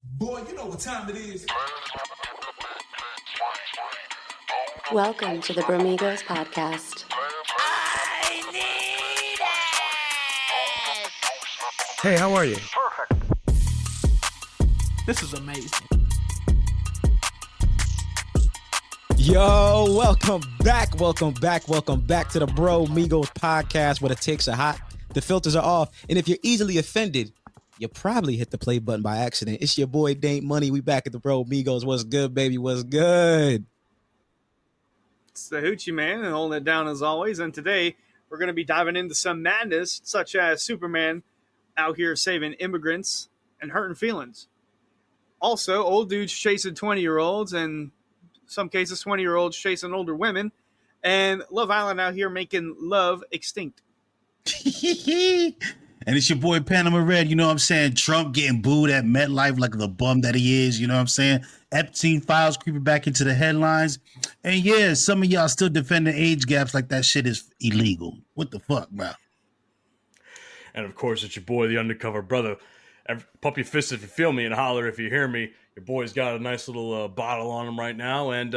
Boy, you know what time it is. Welcome to the Bromigos podcast. I need it! Hey, how are you? This is amazing. Yo, welcome back to the Bromigos podcast where the takes are hot, the filters are off, and if you're easily offended, you probably hit the play button by accident. It's your boy Daint Money. We back at the Bromigos. What's good, baby? What's good? It's the Hoochie Man and holding it down as always. And today we're going to be diving into some madness, such as Superman out here saving immigrants and hurting feelings. Also, old dudes chasing 20-year-olds, and some cases 20-year-olds chasing older women, and Love Island out here making love extinct. And it's your boy Panama Red, you know what I'm saying? Trump getting booed at MetLife like the bum that he is, you know what I'm saying? Epstein files creeping back into the headlines. And yeah, some of y'all still defending age gaps like that shit is illegal. What the fuck, bro? And of course, it's your boy, the undercover brother. Pump your fist if you feel me and holler if you hear me. Your boy's got a nice little bottle on him right now. And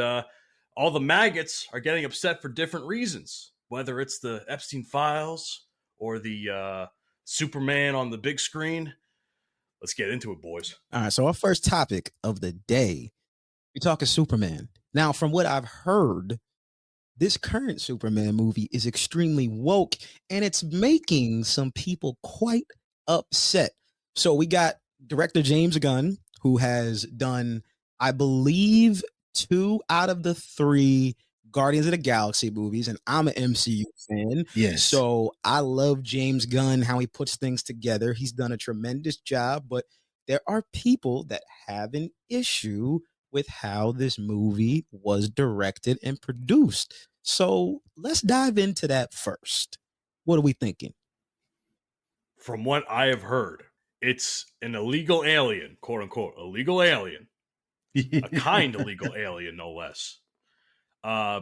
all the maggots are getting upset for different reasons, whether it's the Epstein files or the Superman on the big screen. Let's get into it, boys. All right, so our first topic of the day, we're talking Superman. Now, from what I've heard, this current Superman movie is extremely woke, and it's making some people quite upset. So we got director James Gunn, who has done, I believe, 2 out of the 3 Guardians of the Galaxy movies, and I'm an MCU fan. Yes. So I love James Gunn, how he puts things together. He's done a tremendous job, but there are people that have an issue with how this movie was directed and produced. So let's dive into that first. What are we thinking? From what I have heard, it's an illegal alien, quote unquote, illegal alien, a kind illegal alien, no less.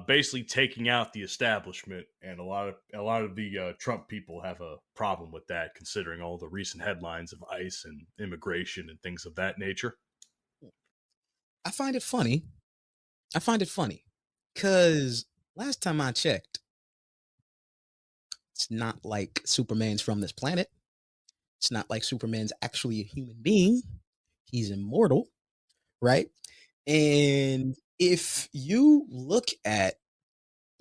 Basically taking out the establishment, and a lot of the Trump people have a problem with that, considering all the recent headlines of ICE and immigration and things of that nature. I find it funny because last time I checked, it's not like Superman's from this planet. It's not like Superman's actually a human being. He's immortal, right? And if you look at,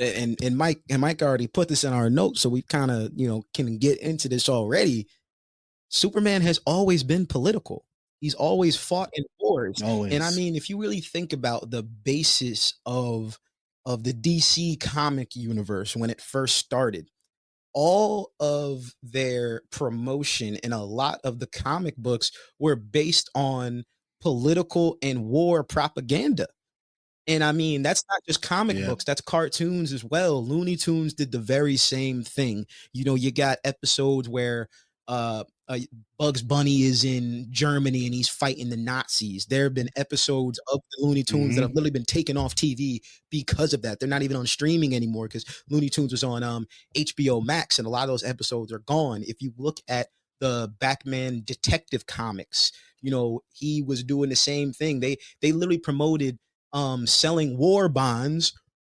and Mike already put this in our notes, so we kind of, can get into this already. Superman has always been political. He's always fought in wars. Always. And I mean, if you really think about the basis of the DC comic universe when it first started, all of their promotion and a lot of the comic books were based on political and war propaganda. And I mean, that's not just comic books, that's cartoons as well. Looney Tunes did the very same thing. You got episodes where Bugs Bunny is in Germany and he's fighting the Nazis. There have been episodes of the Looney Tunes that have literally been taken off TV because of that. They're not even on streaming anymore because Looney Tunes was on HBO Max, and a lot of those episodes are gone. If you look at the Batman Detective Comics, he was doing the same thing. They literally promoted selling war bonds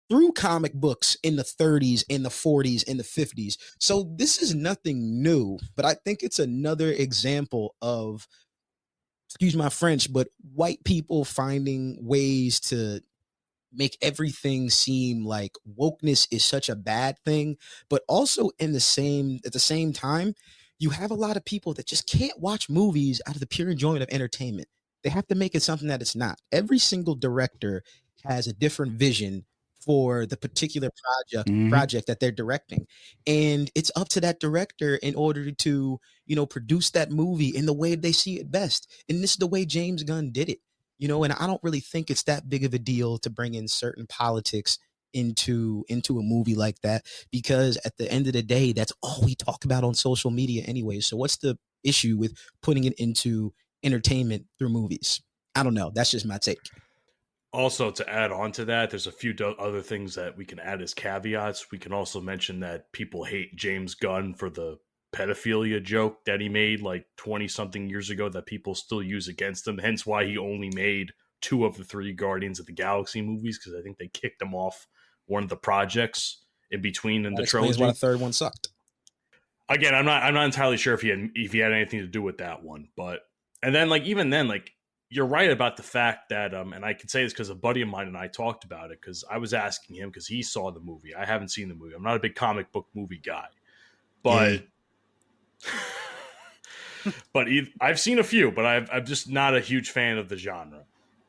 through comic books in the 30s, in the 40s, in the 50s. So this is nothing new, but I think it's another example of, excuse my French, but white people finding ways to make everything seem like wokeness is such a bad thing, but also at the same time, you have a lot of people that just can't watch movies out of the pure enjoyment of entertainment. They have to make it something that it's not. Every single director has a different vision for the particular project that they're directing. And it's up to that director in order to, produce that movie in the way they see it best. And this is the way James Gunn did it, and I don't really think it's that big of a deal to bring in certain politics into a movie like that, because at the end of the day, that's all we talk about on social media anyway. So what's the issue with putting it into entertainment through movies? I don't know. That's just my take. Also, to add on to that, there's a few other things that we can add as caveats. We can also mention that people hate James Gunn for the pedophilia joke that he made like 20 something years ago that people still use against him. Hence why he only made 2 of the 3 Guardians of the Galaxy movies, because I think they kicked him off one of the projects in between in That the explains trilogy. why the third one sucked. Again, I'm not entirely sure if he had anything to do with that one, but and then even then you're right about the fact that and I can say this because a buddy of mine and I talked about it, because I was asking him because he saw the movie. I haven't seen the movie. I'm not a big comic book movie guy, but I've seen a few, but I'm just not a huge fan of the genre.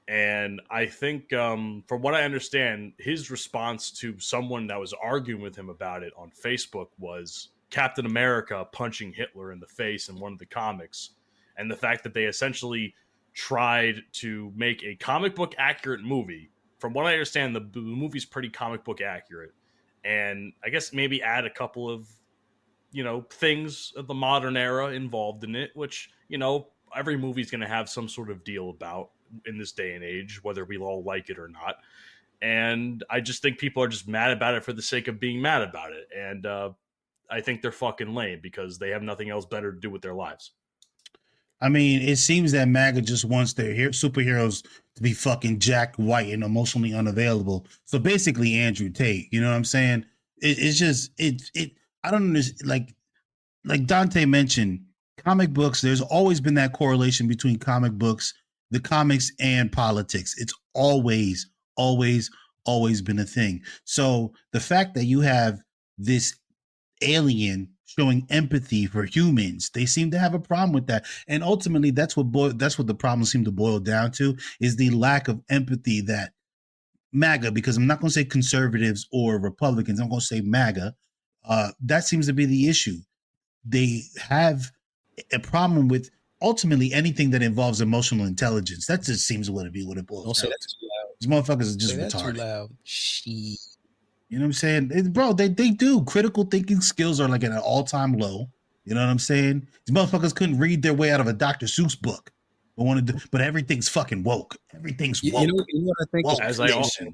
And I think, from what I understand, his response to someone that was arguing with him about it on Facebook was Captain America punching Hitler in the face in one of the comics, and the fact that they essentially tried to make a comic book accurate movie. From what I understand, the movie's pretty comic book accurate, and I guess maybe add a couple of things of the modern era involved in it, which every movie's going to have some sort of deal about in this day and age, whether we all like it or not. And I just think people are just mad about it for the sake of being mad about it. And I think they're fucking lame because they have nothing else better to do with their lives. I mean, it seems that MAGA just wants their superheroes to be fucking Jack White and emotionally unavailable. So basically, Andrew Tate. You know what I'm saying? It's just I don't understand. Like Dante mentioned, comic books. There's always been that correlation between comic books, the comics, and politics. It's always been a thing. So the fact that you have this alien showing empathy for humans, they seem to have a problem with that, and ultimately that's what the problem seemed to boil down to, is the lack of empathy that MAGA, because I'm not going to say conservatives or Republicans, I'm going to say MAGA, that seems to be the issue. They have a problem with ultimately anything that involves emotional intelligence. That just seems to be what it boils down to. These motherfuckers are just retarded. Too loud. She. You know what I'm saying? Bro, they do. Critical thinking skills are like at an all-time low. You know what I'm saying? These motherfuckers couldn't read their way out of a Dr. Seuss book. But everything's fucking woke. Everything's woke. You know what I think? Woke.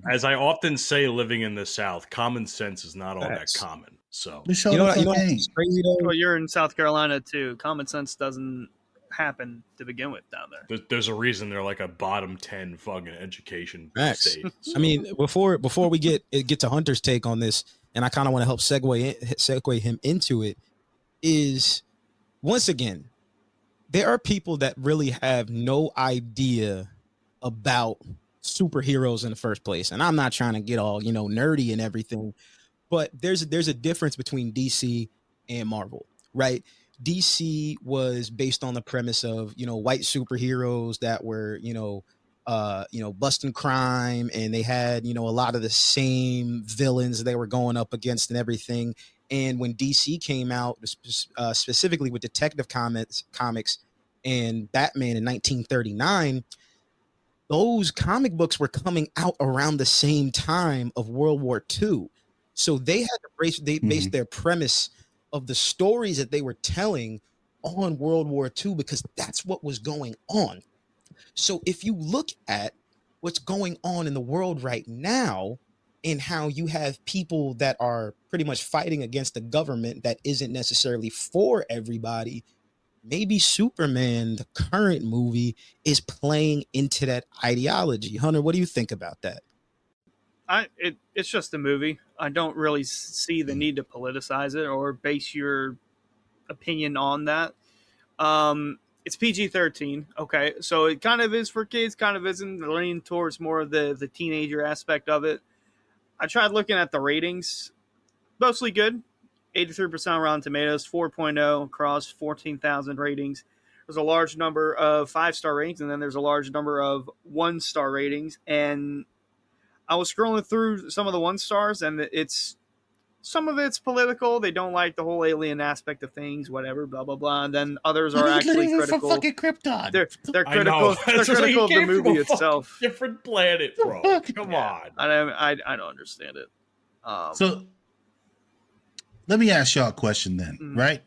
As I often say, living in the South, common sense is not all that common. So you know what's crazy though? Well, you're in South Carolina too. Common sense doesn't happen to begin with down there. There's a reason they're like a bottom 10 fucking education state. So. I mean, before we get to Hunter's take on this, and I kind of want to help segue him into it, is once again, there are people that really have no idea about superheroes in the first place. And I'm not trying to get all, nerdy and everything, but there's a difference between DC and Marvel, right? DC was based on the premise of, white superheroes that were, busting crime, and they had, a lot of the same villains they were going up against and everything. And when DC came out, specifically with Detective Comics and Batman in 1939, those comic books were coming out around the same time of World War II. So they had to base their premise of the stories that they were telling on World War II, because that's what was going on. So if you look at what's going on in the world right now, and how you have people that are pretty much fighting against the government that isn't necessarily for everybody, maybe Superman, the current movie, is playing into that ideology. Hunter, what do you think about that? It's just a movie. I don't really see the need to politicize it or base your opinion on that. It's PG-13. Okay, so it kind of is for kids, kind of isn't, leaning towards more of the teenager aspect of it. I tried looking at the ratings. Mostly good. 83% on Rotten Tomatoes, 4.0 across 14,000 ratings. There's a large number of 5-star ratings, and then there's a large number of 1-star ratings. And I was scrolling through some of the 1-stars, and some of it's political. They don't like the whole alien aspect of things, whatever, blah blah blah. And then others are actually critical. Fucking Krypton. They're critical. They're critical of the movie itself. Different planet, bro. Come on. I don't understand it. So let me ask y'all a question then, right?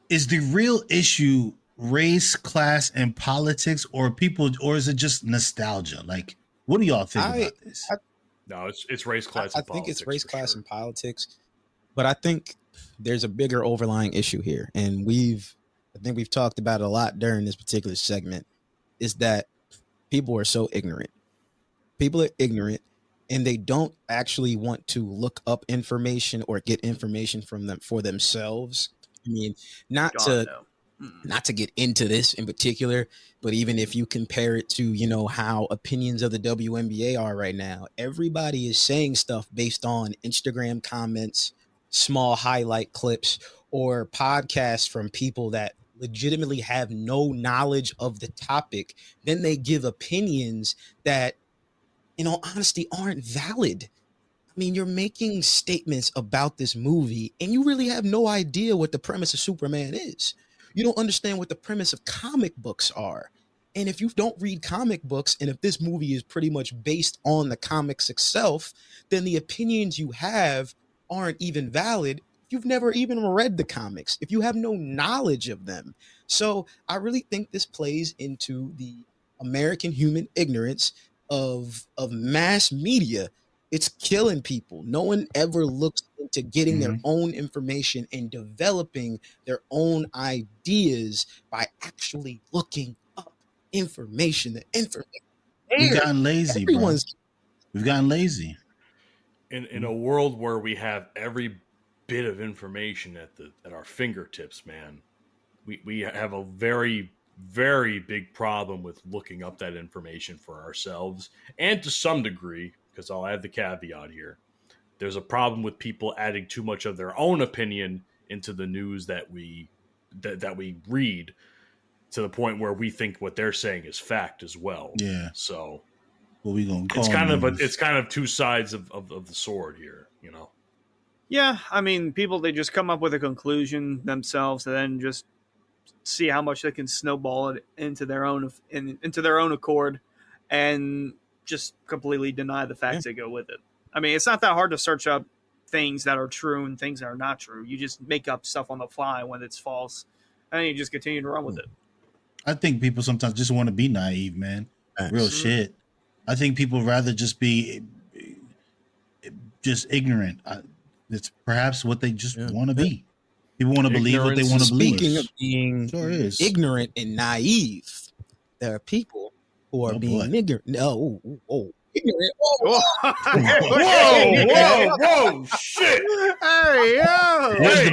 Is the real issue race, class, and politics, or is it just nostalgia? Like, what do y'all think about this? No, it's race, class, and politics. I think it's race, class, and politics. But I think there's a bigger overlying issue here, and I think we've talked about it a lot during this particular segment, is that people are so ignorant. People are ignorant, and they don't actually want to look up information or get information from them for themselves. I mean, not God, to no. not to get into this in particular, but even if you compare it to, how opinions of the WNBA are right now, everybody is saying stuff based on Instagram comments, small highlight clips, or podcasts from people that legitimately have no knowledge of the topic. Then they give opinions that, in all honesty, aren't valid. I mean, you're making statements about this movie and you really have no idea what the premise of Superman is. You don't understand what the premise of comic books are. And if you don't read comic books, and if this movie is pretty much based on the comics itself, then the opinions you have aren't even valid. You've never even read the comics, if you have no knowledge of them. So I really think this plays into the American human ignorance of mass media. It's killing people. No one ever looks into getting their own information and developing their own ideas by actually looking up information. The information We've there. gotten lazy, Everyone's bro. We've gotten lazy. In a world where we have every bit of information at our fingertips, man, we have a very, very big problem with looking up that information for ourselves, and to some degree, because I'll add the caveat here, there's a problem with people adding too much of their own opinion into the news that we read, to the point where we think what they're saying is fact as well. Yeah. So What we gonna call it's kind of two sides of the sword here, Yeah, I mean, people, they just come up with a conclusion themselves and then just see how much they can snowball it into their own accord, and just completely deny the facts that go with it. I mean, it's not that hard to search up things that are true and things that are not true. You just make up stuff on the fly when it's false, and you just continue to run with it. I think people sometimes just want to be naive, man. Real shit. I think people rather just be just ignorant. It's perhaps what they just want to be. People want to believe what they want to believe. Speaking of being ignorant and naive, there are people who are being ignorant. No, ignorant. Whoa, shit! Hey, yo! Where's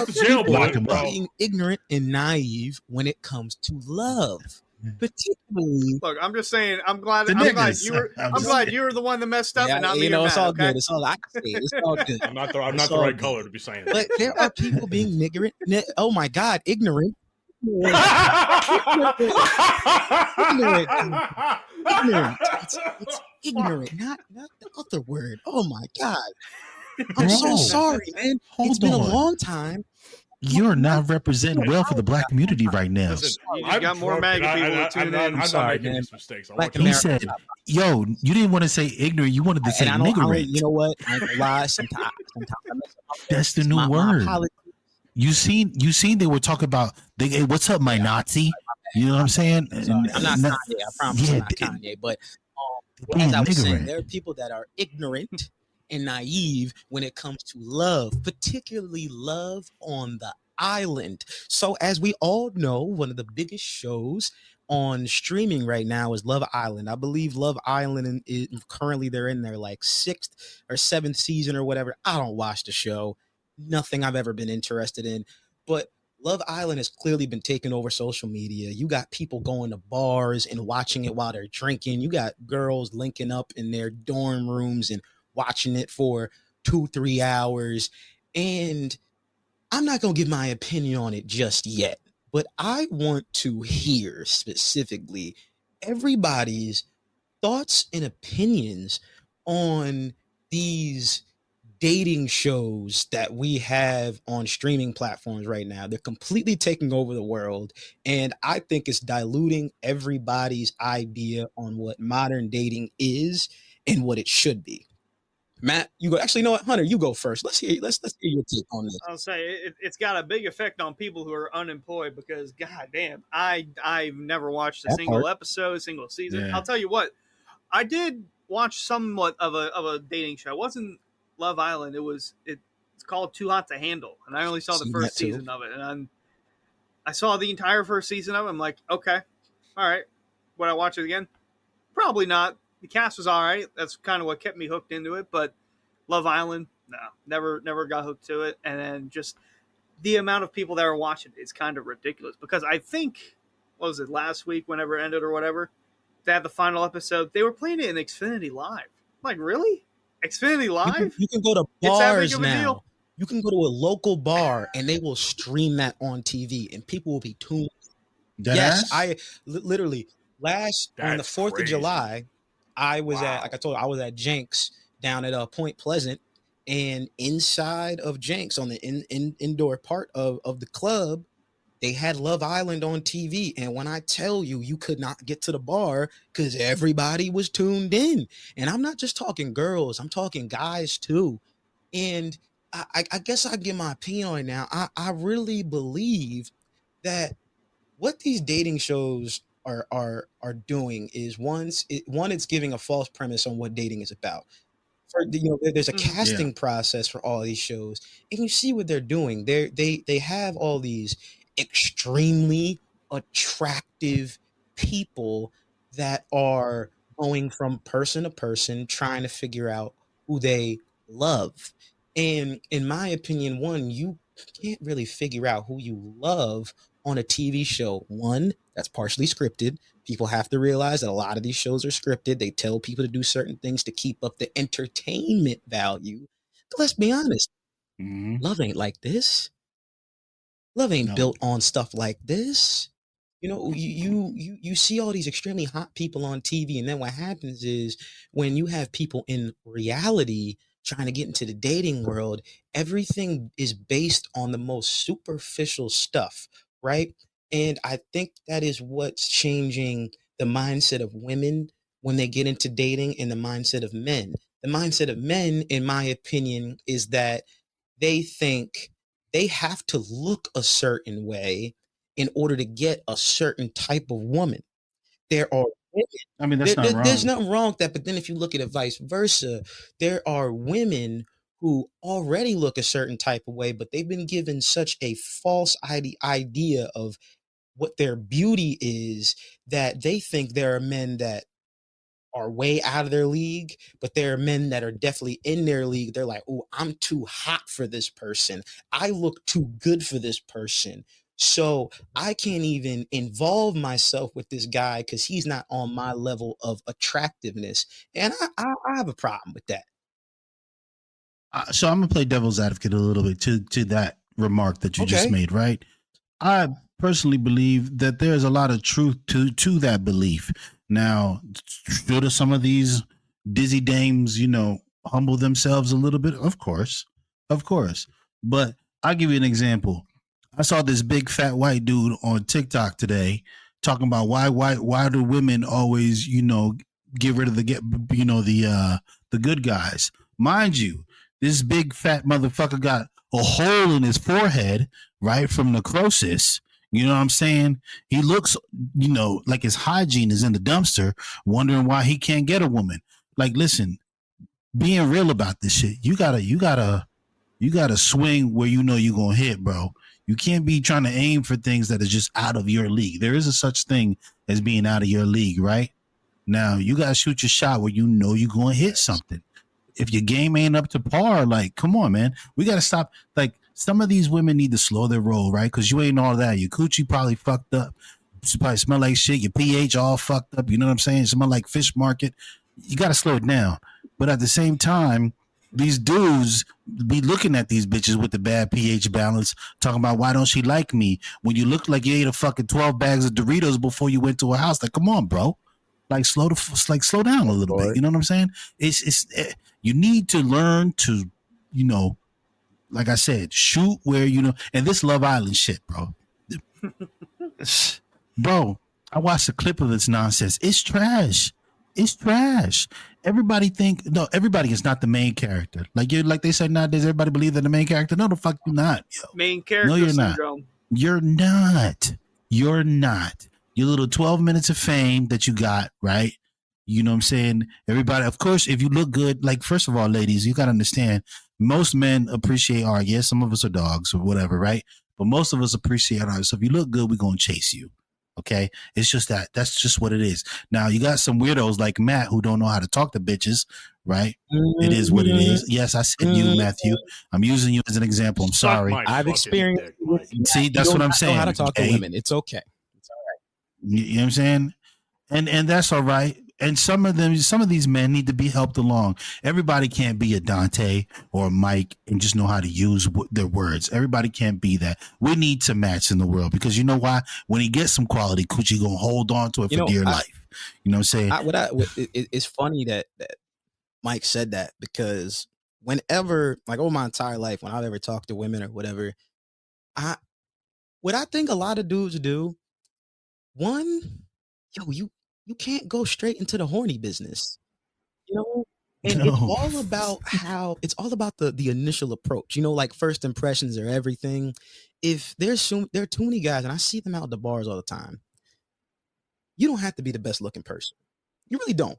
the Jail bro. being ignorant and naive when it comes to love, particularly. Look, I'm just saying. I'm glad you were the one that messed up, and not me. It's all good. It's all I can say. It's all good. I'm not the right color to be saying that. But there are people being ignorant. Oh my God, ignorant. Ignorant. It's ignorant, not the other word. Oh my God. I'm so sorry, man. It's been a long time. You're not representing well for the black community right now. Listen, you just got more MAGA people to tune in. I'm not making man. these mistakes. He said, "Yo, you didn't want to say ignorant. You wanted to say niggerant." You know what? I ain't gonna lie. Sometimes I mess up. That's the new word. You seen they were talking about, hey, what's up, my Nazi? You know what I'm saying? I'm not Kanye. I promise I'm not Kanye. But as I was saying, there are people that are ignorant and naive when it comes to love, particularly love on the island. So as we all know, one of the biggest shows on streaming right now is Love Island. I believe Love Island is currently they're in their like 6th or 7th season or whatever. I don't watch the show. Nothing I've ever been interested in. But Love Island has clearly been taking over social media. You got people going to bars and watching it while they're drinking. You got girls linking up in their dorm rooms and watching it for 2-3 hours. And I'm not going to give my opinion on it just yet, but I want to hear specifically everybody's thoughts and opinions on these dating shows that we have on streaming platforms right now. They're completely taking over the world, and I think it's diluting everybody's idea on what modern dating is and what it should be. Matt, you go. Actually, you know what, Hunter, you go first. Let's hear your take on this. I'll say it's got a big effect on people who are unemployed because, goddamn, I've never watched a single episode, single season. Yeah. I'll tell you what, I did watch somewhat of a dating show. It wasn't Love Island. It's called Too Hot to Handle, and I only saw the Seen first that too. season of it, and I saw the entire first season of it. I'm like, okay, all right. Would I watch it again? Probably not. The cast was all right. That's kind of what kept me hooked into it. But Love Island, no, never got hooked to it. And then just the amount of people that are watching it is kind of ridiculous. Because I think, what was it, last week, whenever it ended or whatever, they had the final episode. They were playing it in Xfinity Live. I'm like, really? Xfinity Live? You can go to It's that big bars of a now. deal? You can go to a local bar and they will stream that on TV, and people will be tuned. Yes, literally on the That's 4th of crazy. July, I was Wow. at, like I told you, I was at Jenks down at Point Pleasant, and inside of Jenks on the indoor part of the club, they had Love Island on TV. And when I tell you, you could not get to the bar because everybody was tuned in. And I'm not just talking girls, I'm talking guys too. And I guess I give my opinion on it now. I really believe that what these dating shows are doing is it's giving a false premise on what dating is about. There's a casting process for all these shows, and you see what they're doing. They have all these extremely attractive people that are going from person to person trying to figure out who they love. And in my opinion, one, you can't really figure out who you love on a TV show. One, that's partially scripted. People have to realize that a lot of these shows are scripted. They tell people to do certain things to keep up the entertainment value. But let's be honest, love ain't like this. Love ain't built on stuff like this. You see all these extremely hot people on TV, and then what happens is when you have people in reality trying to get into the dating world, everything is based on the most superficial stuff, right? And I think that is what's changing the mindset of women when they get into dating and the mindset of men. The mindset of men, in my opinion, is that they think they have to look a certain way in order to get a certain type of woman. There are I mean, that's not wrong. there's nothing wrong with that, but then if you look at it vice versa, there are women who already look a certain type of way, but they've been given such a false idea of what their beauty is that they think there are men that are way out of their league, but there are men that are definitely in their league. They're like, oh, I'm too hot for this person. I look too good for this person. So I can't even involve myself with this guy because he's not on my level of attractiveness. And I have a problem with that. So I'm gonna play devil's advocate a little bit to that remark that you just made, right? I personally believe that there's a lot of truth to that belief. Now, should some of these dizzy dames, humble themselves a little bit? Of course. But I'll give you an example. I saw this big fat white dude on TikTok today talking about why do women always, get rid of the good guys. Mind you, this big fat motherfucker got a hole in his forehead, right, from necrosis. You know what I'm saying? He looks, like his hygiene is in the dumpster, wondering why he can't get a woman. Like, listen, being real about this shit, you gotta swing where you're gonna hit, bro. You can't be trying to aim for things that is just out of your league. There is a such thing as being out of your league, right? Now you gotta shoot your shot where you're gonna hit something. If your game ain't up to par, like, come on, man. We gotta stop. Like, some of these women need to slow their roll, right? Because you ain't all that. Your coochie probably fucked up. You probably smell like shit. Your pH all fucked up. You know what I'm saying? Smell like fish market. You gotta slow it down. But at the same time, these dudes be looking at these bitches with the bad pH balance, talking about why don't she like me when you look like you ate a fucking 12 bags of Doritos before you went to her house. Like, come on, bro. Like, slow down a little bit. You know what I'm saying? You need to learn to, like I said, shoot where and this Love Island shit, bro. Bro, I watched a clip of this nonsense. It's trash. Everybody is not the main character. Like they said nowadays, everybody believe that the main character. No, the fuck you're not. Yo. Main character no, you're syndrome. Not. You're not. Your little 12 minutes of fame that you got, right? You know what I'm saying? Everybody, of course, if you look good, like, first of all, ladies, you got to understand, most men appreciate art. Yes, some of us are dogs or whatever, right? But most of us appreciate art. So if you look good, we're going to chase you. Okay? It's just that. That's just what it is. Now, you got some weirdos like Matt who don't know how to talk to bitches, right? It is what it is. Yes, I said you, Matthew. I'm using you as an example. I'm Suck sorry. my I've fucking experienced dick, it with Mike. Matt. See, You that's do what I'm not saying. know how to talk to okay? women. It's okay. It's all right. You know what I'm saying? And that's all right. And some of these men need to be helped along. Everybody can't be a Dante or a Mike and just know how to use their words. Everybody can't be that. We need to match in the world because you know why? When he gets some quality coochie, gonna hold on to it for dear life. You know what I'm saying? It's funny that Mike said that because whenever, like, over my entire life, when I've ever talked to women or whatever, what I think a lot of dudes do, one, you can't go straight into the horny business, you know? And it's No. all about the initial approach, like first impressions are everything. If there are too many guys, and I see them out at the bars all the time, you don't have to be the best looking person. You really don't.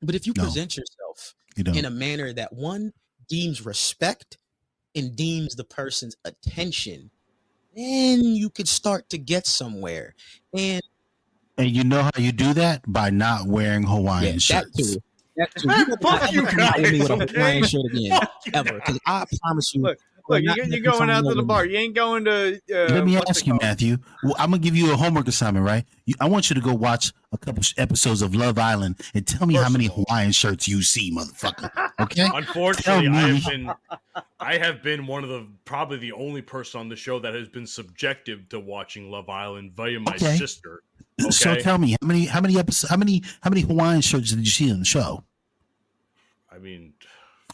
But if you No. present yourself You don't. in a manner that one deems respect and deems the person's attention, then you could start to get somewhere. And you know how you do that? By not wearing Hawaiian shirts. That too. You better not Fuck ever you come out with me guys, with a okay? Hawaiian shirt again, Fuck you ever. Because I promise you, Look, I'm not gonna you're come going out to over the me. bar. You ain't going to. Let me what's ask it you, called? Matthew. Well, I'm gonna give you a homework assignment, right? I want you to go watch a couple episodes of Love Island and tell me how First many of all- Hawaiian shirts you see, motherfucker. Okay? Unfortunately, Tell me. I have been one of probably the only person on the show that has been subjective to watching Love Island via my Okay. sister. So Okay? tell me how many episodes, how many Hawaiian shirts did you see on the show? I mean,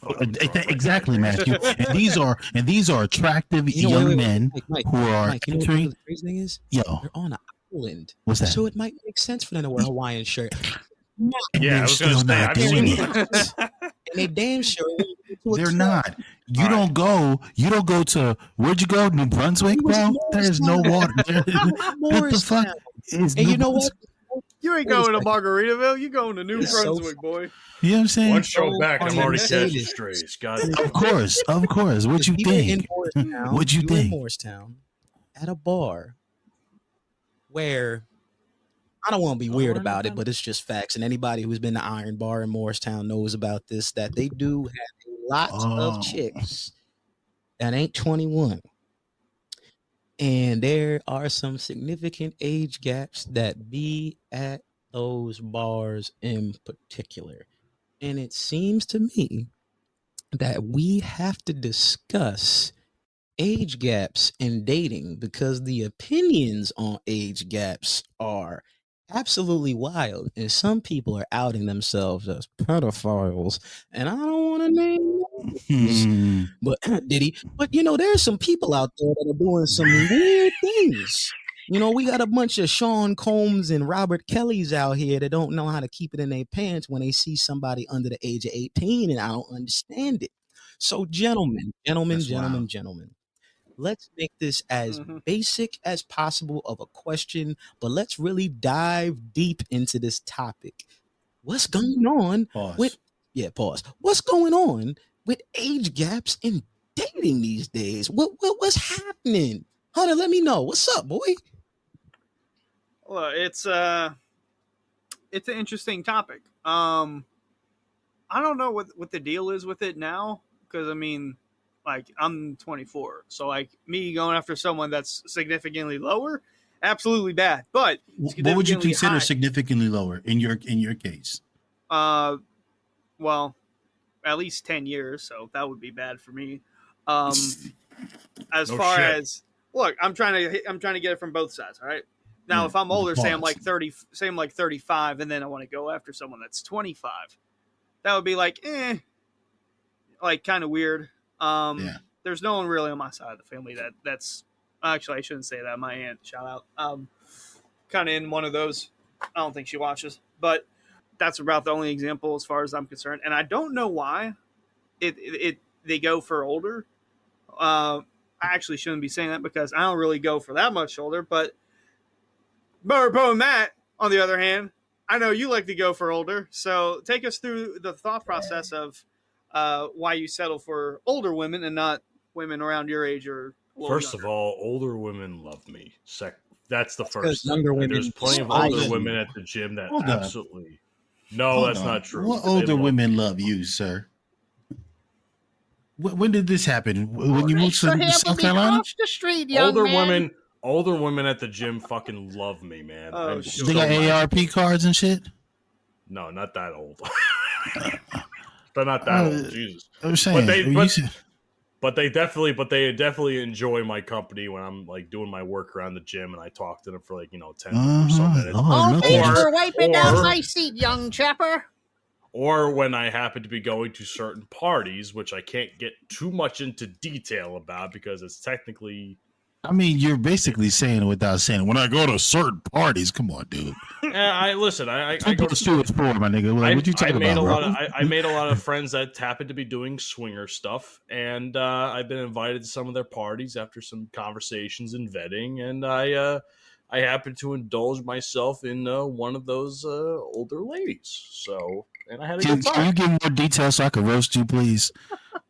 fucking drunk like Exactly, that, Matthew. And these are attractive young men Mike, who are Mike, you know what entering. the crazy thing is? Yo, They're on an island. what's that? So it might make sense for them to wear a Hawaiian shirt. And Yeah, I they're was gonna still say, not I've doing seen it. And they damn sure to a They're club. not. You All don't go to, where'd you go? New Brunswick, It was bro? There's no water. What the Morristown. fuck is And New you know what? Brunswick? You ain't Wait a going to second. Margaritaville. You going to New It's so Brunswick, boy. You know what I'm saying? one show so back, and I'm funny already you say catching this. strays. God Of damn. course. What you We were in think? Morristown. What'd you we were in think? Morristown at a bar where I don't want to be weird about it, but it's just facts. And anybody who's been to Iron Bar in Morristown knows about this, that they do have lots of chicks that ain't 21. And there are some significant age gaps that be at those bars in particular. And it seems to me that we have to discuss age gaps in dating because the opinions on age gaps are absolutely wild. And some people are outing themselves as pedophiles. And I don't want to name names, Hmm. but did he? But there's some people out there that are doing some weird things. We got a bunch of Sean Combs and Robert Kellys out here that don't know how to keep it in their pants when they see somebody under the age of 18, and I don't understand it. So, gentlemen, That's wild. gentlemen, let's make this as basic as possible of a question, but let's really dive deep into this topic. What's going on Pause. pause. What's going on with age gaps in dating these days? What's happening? Hunter, let me know. What's up, boy? Well, it's an interesting topic. I don't know what the deal is with it now because I mean, like I'm 24, so like me going after someone that's significantly lower, absolutely bad. But What would you significantly consider high. significantly lower in your case? Well, at least 10 years, so that would be bad for me. As No far shit. as look, I'm trying to get it from both sides. All right. Now, Yeah, if I'm older, say I'm pause. like 30, say I'm like 35, and then I want to go after someone that's 25, that would be like, like kind of weird. Yeah. There's no one really on my side of the family that's actually I shouldn't say that. My aunt, shout out, kind of in one of those. I don't think she watches, but that's about the only example as far as I'm concerned. And I don't know why they go for older. I actually shouldn't be saying that because I don't really go for that much older. But apart from that, on the other hand, I know you like to go for older, so take us through the thought process of why you settle for older women and not women around your age or a little First of younger. all, older women love me. That's the first thing. younger women There's plenty of despise older you. women at the gym that Hold on. absolutely. No, Hold that's on. not true. What They older love women me. love you, sir? When did this happen? When you moved So to here South we Carolina? off the street, young man. Older women at the gym fucking love me, man. Oh, I'm sure. They got so- ARP cards and shit. No, not that old. They're not that old. Jesus. I'm saying, But they definitely enjoy my company when I'm like doing my work around the gym and I talk to them for like 10 or so minutes. Oh, look thanks at for us. wiping down my seat, young chapper. Or when I happen to be going to certain parties, which I can't get too much into detail about because it's technically. I mean, you're basically saying it without saying it. When I go to certain parties, come on, dude. I listen. I Two go plus to two is four, my nigga. Like, what you talking made about, a bro? lot of, I made a lot of friends that happen to be doing swinger stuff, and I've been invited to some of their parties after some conversations and vetting, and I happen to indulge myself in one of those older ladies. So, and I had a good Can time. you give more details so I can roast you, please?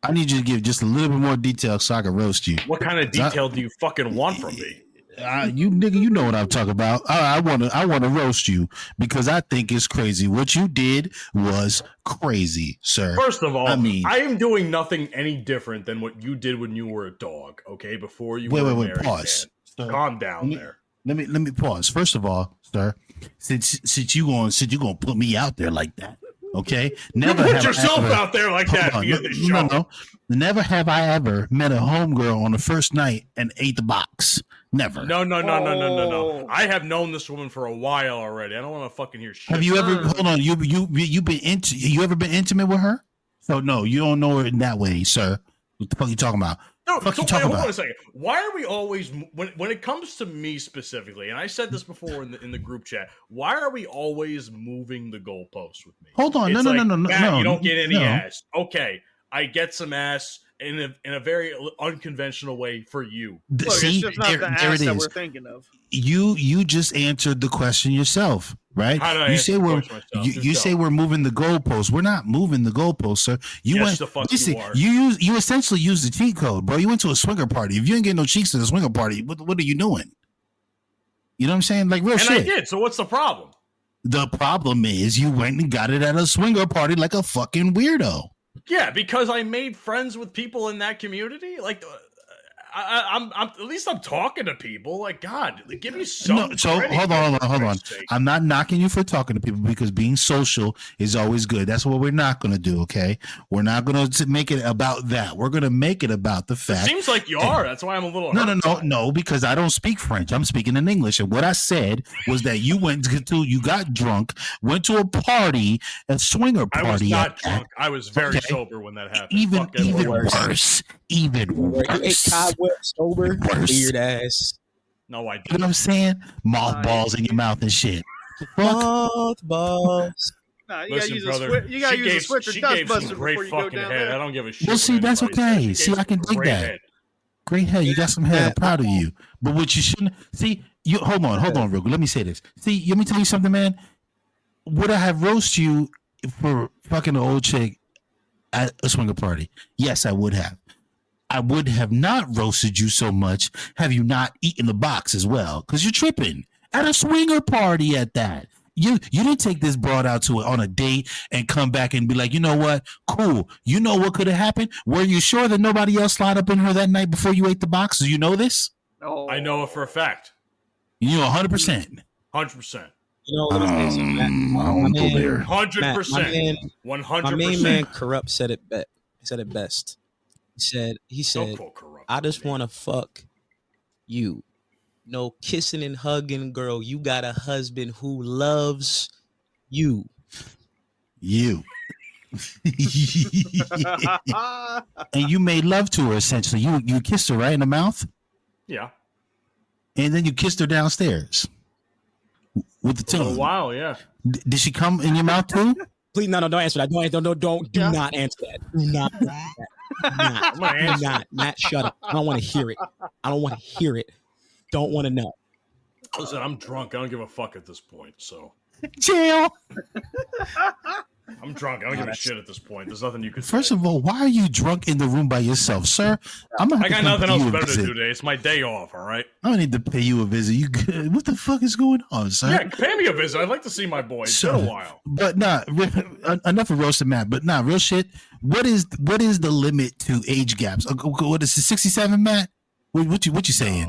I need you to give just a little bit more detail so I can roast you. What kind of detail do you fucking want from me? You nigga, you know what I'm talking about. I want to roast you because I think it's crazy. What you did was crazy, sir. First of all, I mean, I am doing nothing any different than what you did when you were a dog. Okay, before you were a married pause. man. Sir, Calm down there. Let me pause. First of all, sir, since you gonna put me out there like that, okay? Never put have yourself I ever, out there like that on, via the show. no. Never have I ever met a homegirl on the first night and ate the box. Never. No. Oh. I have known this woman for a while already. I don't want to fucking hear shit. Have you ever? Hold on. You ever been intimate with her? So no, you don't know her in that way, sir. What the fuck you talking about? No, Fuck so you talking hold about? on a second. Why are we always when it comes to me specifically? And I said this before in the group chat. Why are we always moving the goalposts with me? Hold on. It's No. Matt, you don't get any no. ass. Okay, I get some ass in a very unconventional way for you. Look, it's See, just not the there ass it that is. we're thinking of. You just answered the question yourself, right? How did I you answer say the we're question myself? you, Just you go. say we're moving the goalposts. We're not moving the goalposts, sir. You Yes, went the fuck listen, you are. you essentially used the cheat code, bro. You went to a swinger party. If you ain't getting no cheeks at a swinger party, what are you doing? You know what I'm saying? Like real And shit. I did. So what's the problem? The problem is you went and got it at a swinger party like a fucking weirdo. Yeah, because I made friends with people in that community. Like, I'm at least I'm talking to people. Like, God, give me some. No, so credit, hold on. for Christ's sake. I'm not knocking you for talking to people because being social is always good. That's what we're not going to do. Okay, we're not going to make it about that. We're going to make it about the It fact. seems like you are. That's why I'm a little. No, because I don't speak French. I'm speaking in English. And what I said was that you you got drunk, went to a party, a swinger I party. was not at- drunk. I was very Okay. sober when that happened. Even Fuck everyone. worse. Even You ate worse. cobweb sober, Worse. weird ass. No, I You know didn't. what I'm saying? Mothballs in your mouth and shit. Fuck. Mothballs. Nah, you Listen, gotta use brother, a you gotta use a switch or she dust gave some buster great before you go fucking down head. I there. don't give a shit. Well, see, what that's anybody says. okay. She See, gave I can some dig great that. head. Great head. You got some head. I'm proud of you. But what you shouldn't see, you hold on, real quick. Let me say this. See, let me tell you something, man. Would I have roast you for fucking an old chick at a swinger party? Yes, I would have. I would have not roasted you so much have you not eaten the box as well, because you're tripping at a swinger party at that. You didn't take this broad out to on a date and come back and be like, you know what? Cool. You know what could have happened? Were you sure that nobody else slid up in her that night before you ate the box? Do you know this? Oh. I know it for a fact. You know 100%. 100%. You know, let me say something, Matt. I won't go man- there. 100%. My main man 100%. Corrupt said it best. He said, Don't quote corrupt. I just want to fuck you. No kissing and hugging, girl. You got a husband who loves you. You. And you made love to her essentially. You kissed her right in the mouth, Yeah. and then you kissed her downstairs with the For a tongue. while, yeah. Did she come in your mouth too? Please, no, don't answer that. Do not answer that. Do not. Do not. I'm gonna answer. Matt, shut up. I don't want to hear it. Don't want to know. Listen, I'm drunk. I don't give a fuck at this point. So Jail. I'm drunk. I don't give a shit at this point. There's nothing you can First say. of all, why are you drunk in the room by yourself, sir? I got nothing else better to do today. It's my day off, all right? I don't need to pay you a visit. You good? What the fuck is going on, sir? Yeah, pay me a visit. I'd like to see my boy. It's been a while. But enough of roasting Matt. But real shit. What is the limit to age gaps? What is it, 67, Matt? What you saying?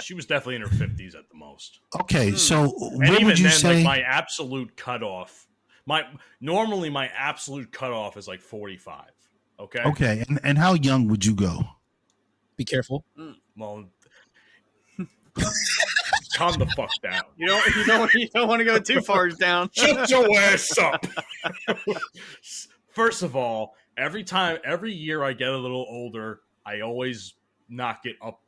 She was definitely in her 50s at the most. Okay, so and what even would you then, say? like my absolute cutoff, normally my absolute cutoff is like 45. Okay. Okay, and how young would you go? Be careful. Well, calm the fuck down. You don't want to go too far down. Shut your ass up. First of all, every year I get a little older, I always knock it up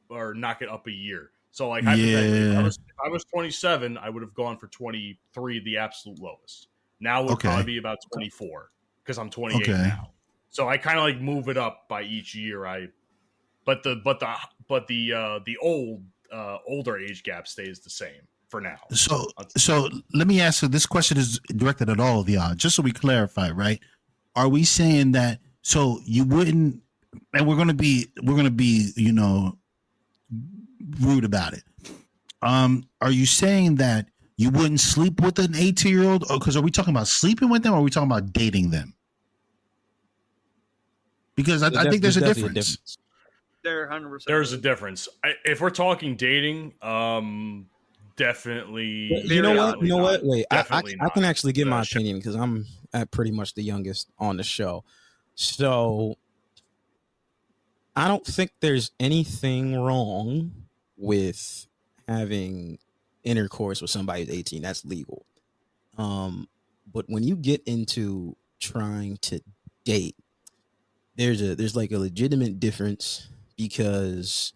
a year. So like hypothetically, if I was 27, I would have gone for 23, the absolute lowest. Now it would probably be about 24 because I'm 28 now. So I kind of like move it up by each year. But the older age gap stays the same for now. So let me ask you. This question is directed at all of y'all, just so we clarify, right? Are we saying that so you wouldn't? And we're gonna be rude about it. Are you saying that you wouldn't sleep with an 18-year-old? Because are we talking about sleeping with them, or are we talking about dating them? Because I think there's a difference. There 100%. There's a difference. If we're talking dating, definitely. You know what? Wait, I can actually give my shit. opinion because I'm pretty much the youngest on the show. So I don't think there's anything wrong with having intercourse with somebody who's 18. That's legal. But when you get into trying to date, there's like a legitimate difference because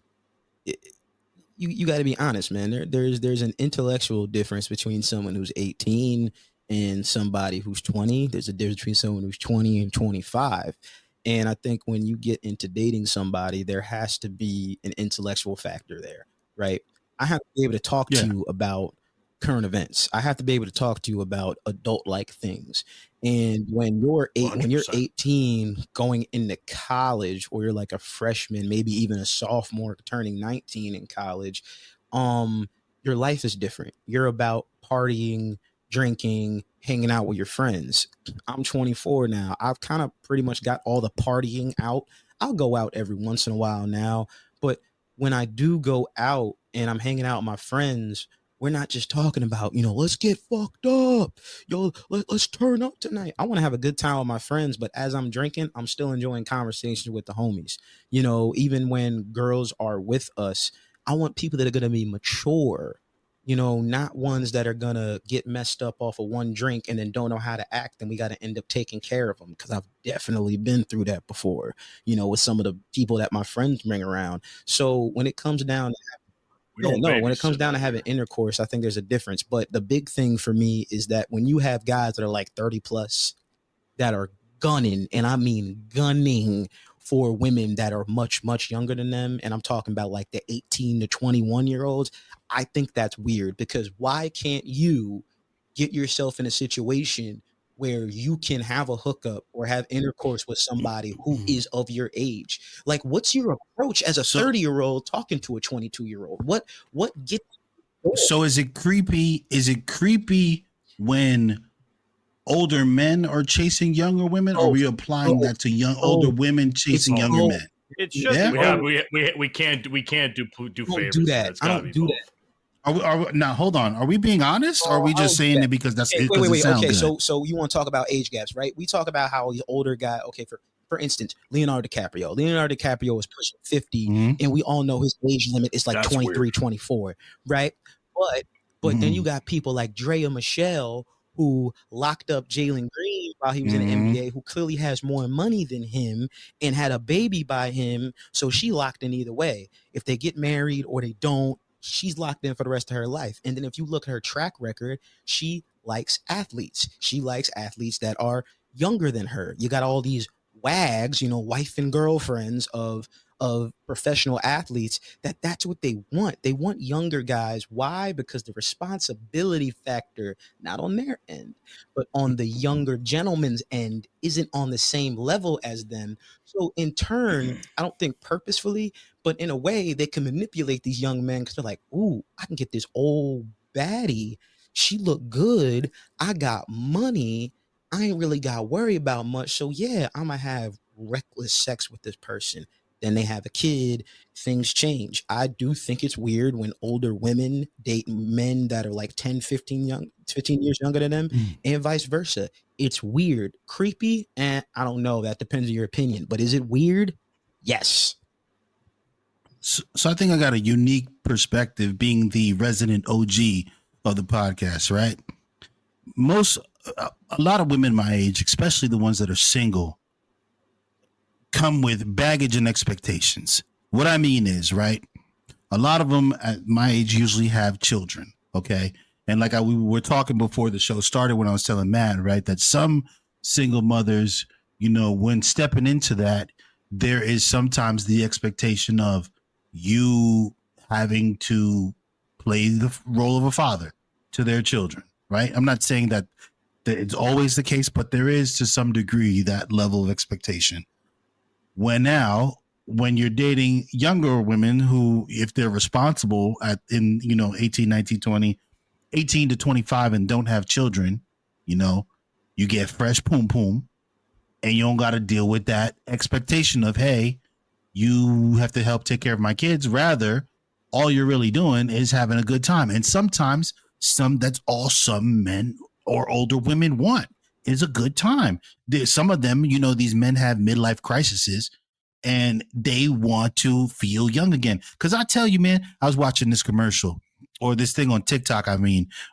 you got to be honest, man. There's an intellectual difference between someone who's 18 and somebody who's 20. There's a difference between someone who's 20 and 25. And I think when you get into dating somebody, there has to be an intellectual factor there, right? I have to be able to talk to you about current events. I have to be able to talk to you about adult-like things. And when you're 18 going into college, or you're like a freshman, maybe even a sophomore turning 19 in college, your life is different. You're about partying, drinking, hanging out with your friends. I'm 24 now. I've kind of pretty much got all the partying out. I'll go out every once in a while now, but when I do go out and I'm hanging out with my friends, we're not just talking about, let's get fucked up. Yo, let's turn up tonight. I want to have a good time with my friends, but as I'm drinking, I'm still enjoying conversations with the homies. Even when girls are with us, I want people that are going to be mature, not ones that are going to get messed up off of one drink and then don't know how to act. And we got to end up taking care of them, because I've definitely been through that before, with some of the people that my friends bring around. So when it comes down to when it comes down to having intercourse, I think there's a difference. But the big thing for me is that when you have guys that are like 30 plus that are gunning, and I mean gunning, for women that are much, much younger than them, and I'm talking about like the 18 to 21-year-olds, I think that's weird, because why can't you get yourself in a situation where you can have a hookup or have intercourse with somebody who is of your age? Like, what's your approach as a 30-year-old talking to a 22-year-old? What gets? So is it creepy? Is it creepy when older men are chasing younger women? Or are we applying that to older women chasing younger men? It should. Yeah. We can't do favors. Do that. I don't do that. Now hold on. Are we being honest? Or are we just saying it because that's it? Wait. Okay, good. So you want to talk about age gaps, right? We talk about how the older guy. Okay, for instance, Leonardo DiCaprio. Leonardo DiCaprio is pushing 50, and we all know his age limit is like that's 23, weird. 24, right? But then you got people like Drea Michelle, who locked up Jalen Green while he was in the NBA, who clearly has more money than him and had a baby by him. So she locked in either way. If they get married or they don't, she's locked in for the rest of her life. And then if you look at her track record, she likes athletes. She likes athletes that are younger than her. You got all these wags, wife and girlfriends of of professional athletes that's what they want. They want younger guys. Why? Because the responsibility factor, not on their end, but on the younger gentleman's end, isn't on the same level as them. So in turn, I don't think purposefully, but in a way, they can manipulate these young men because they're like, ooh, I can get this old baddie. She look good. I got money. I ain't really got to worry about much. So yeah, I'm going to have reckless sex with this person. Then they have a kid. Things change. I do think it's weird when older women date men that are like 10, 15 years younger than them, and vice versa. It's weird. Creepy? I don't know. That depends on your opinion. But is it weird? Yes. So I think I got a unique perspective being the resident OG of the podcast, right? A lot of women my age, especially the ones that are single, come with baggage and expectations. What I mean is, right, a lot of them at my age usually have children, okay? And like we were talking before the show started when I was telling Matt, right, that some single mothers, when stepping into that, there is sometimes the expectation of you having to play the role of a father to their children, right? I'm not saying that it's always the case, but there is to some degree that level of expectation. When you're dating younger women who, if they're responsible in 18, 19, 20, 18 to 25 and don't have children, you get fresh poom poom and you don't got to deal with that expectation of, hey, you have to help take care of my kids. Rather, all you're really doing is having a good time. And sometimes that's all some men or older women want is a good time. Some of them, these men have midlife crises and they want to feel young again. Because I tell you, man, I was watching this commercial or this thing on TikTok,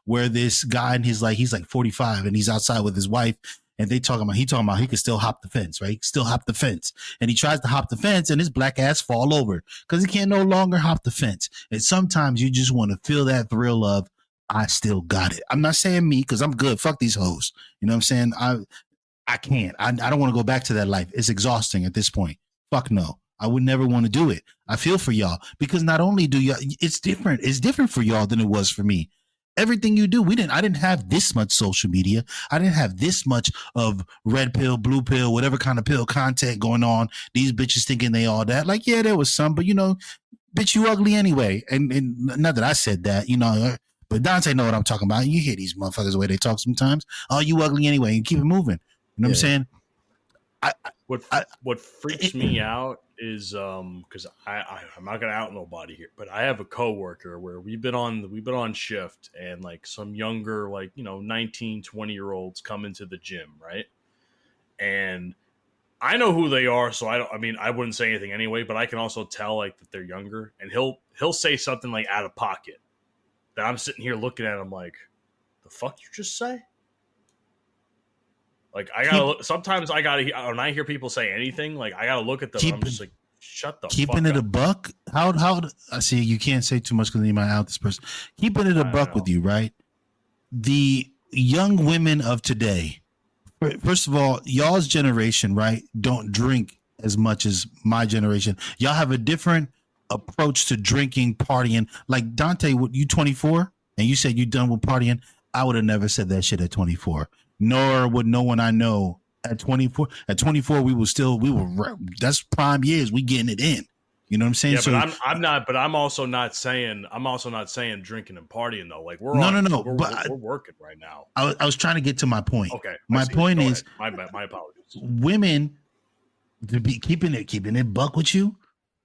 where this guy and he's like 45 and he's outside with his wife and he talking about he could still hop the fence, right? Still hop the fence. And he tries to hop the fence and his black ass fall over because he can't no longer hop the fence. And sometimes you just want to feel that thrill of, I still got it. I'm not saying me because I'm good. Fuck these hoes. You know what I'm saying? I can't. I don't want to go back to that life. It's exhausting at this point. Fuck no. I would never want to do it. I feel for y'all because not only do y'all, it's different. It's different for y'all than it was for me. Everything you do, I didn't have this much social media. I didn't have this much of red pill, blue pill, whatever kind of pill content going on. These bitches thinking they all that. Like, yeah, there was some, but bitch, you ugly anyway. And not that I said that, but Dante know what I'm talking about. You hear these motherfuckers the way they talk sometimes. Oh, you ugly anyway, and keep it moving. You know what I'm saying? What freaks me out is because I'm not gonna out nobody here, but I have a coworker where we've been on shift and like some younger 19, 20-year-olds come into the gym, right? And I know who they are, so I wouldn't say anything anyway, but I can also tell that they're younger, and he'll say something like out of pocket that I'm sitting here looking at him like, the fuck you just say? Like sometimes I gotta when I hear people say anything, I gotta look at them. And I'm just like, shut the fuck up. Keeping it a buck. How I see you can't say too much because you might out this person. Keeping it a buck with you, right? The young women of today. First of all, y'all's generation, right, don't drink as much as my generation. Y'all have a different approach to drinking, partying. Like Dante, you 24 and you said you done with partying. I would have never said that shit at 24. Nor would no one I know at 24. At 24, that's prime years. We getting it in. You know what I'm saying? Yeah, so, but I'm not. But I'm also not saying drinking and partying though. Like we're working right now. I was trying to get to my point. Okay, my point is my apologies. Women to be keeping it buck with you.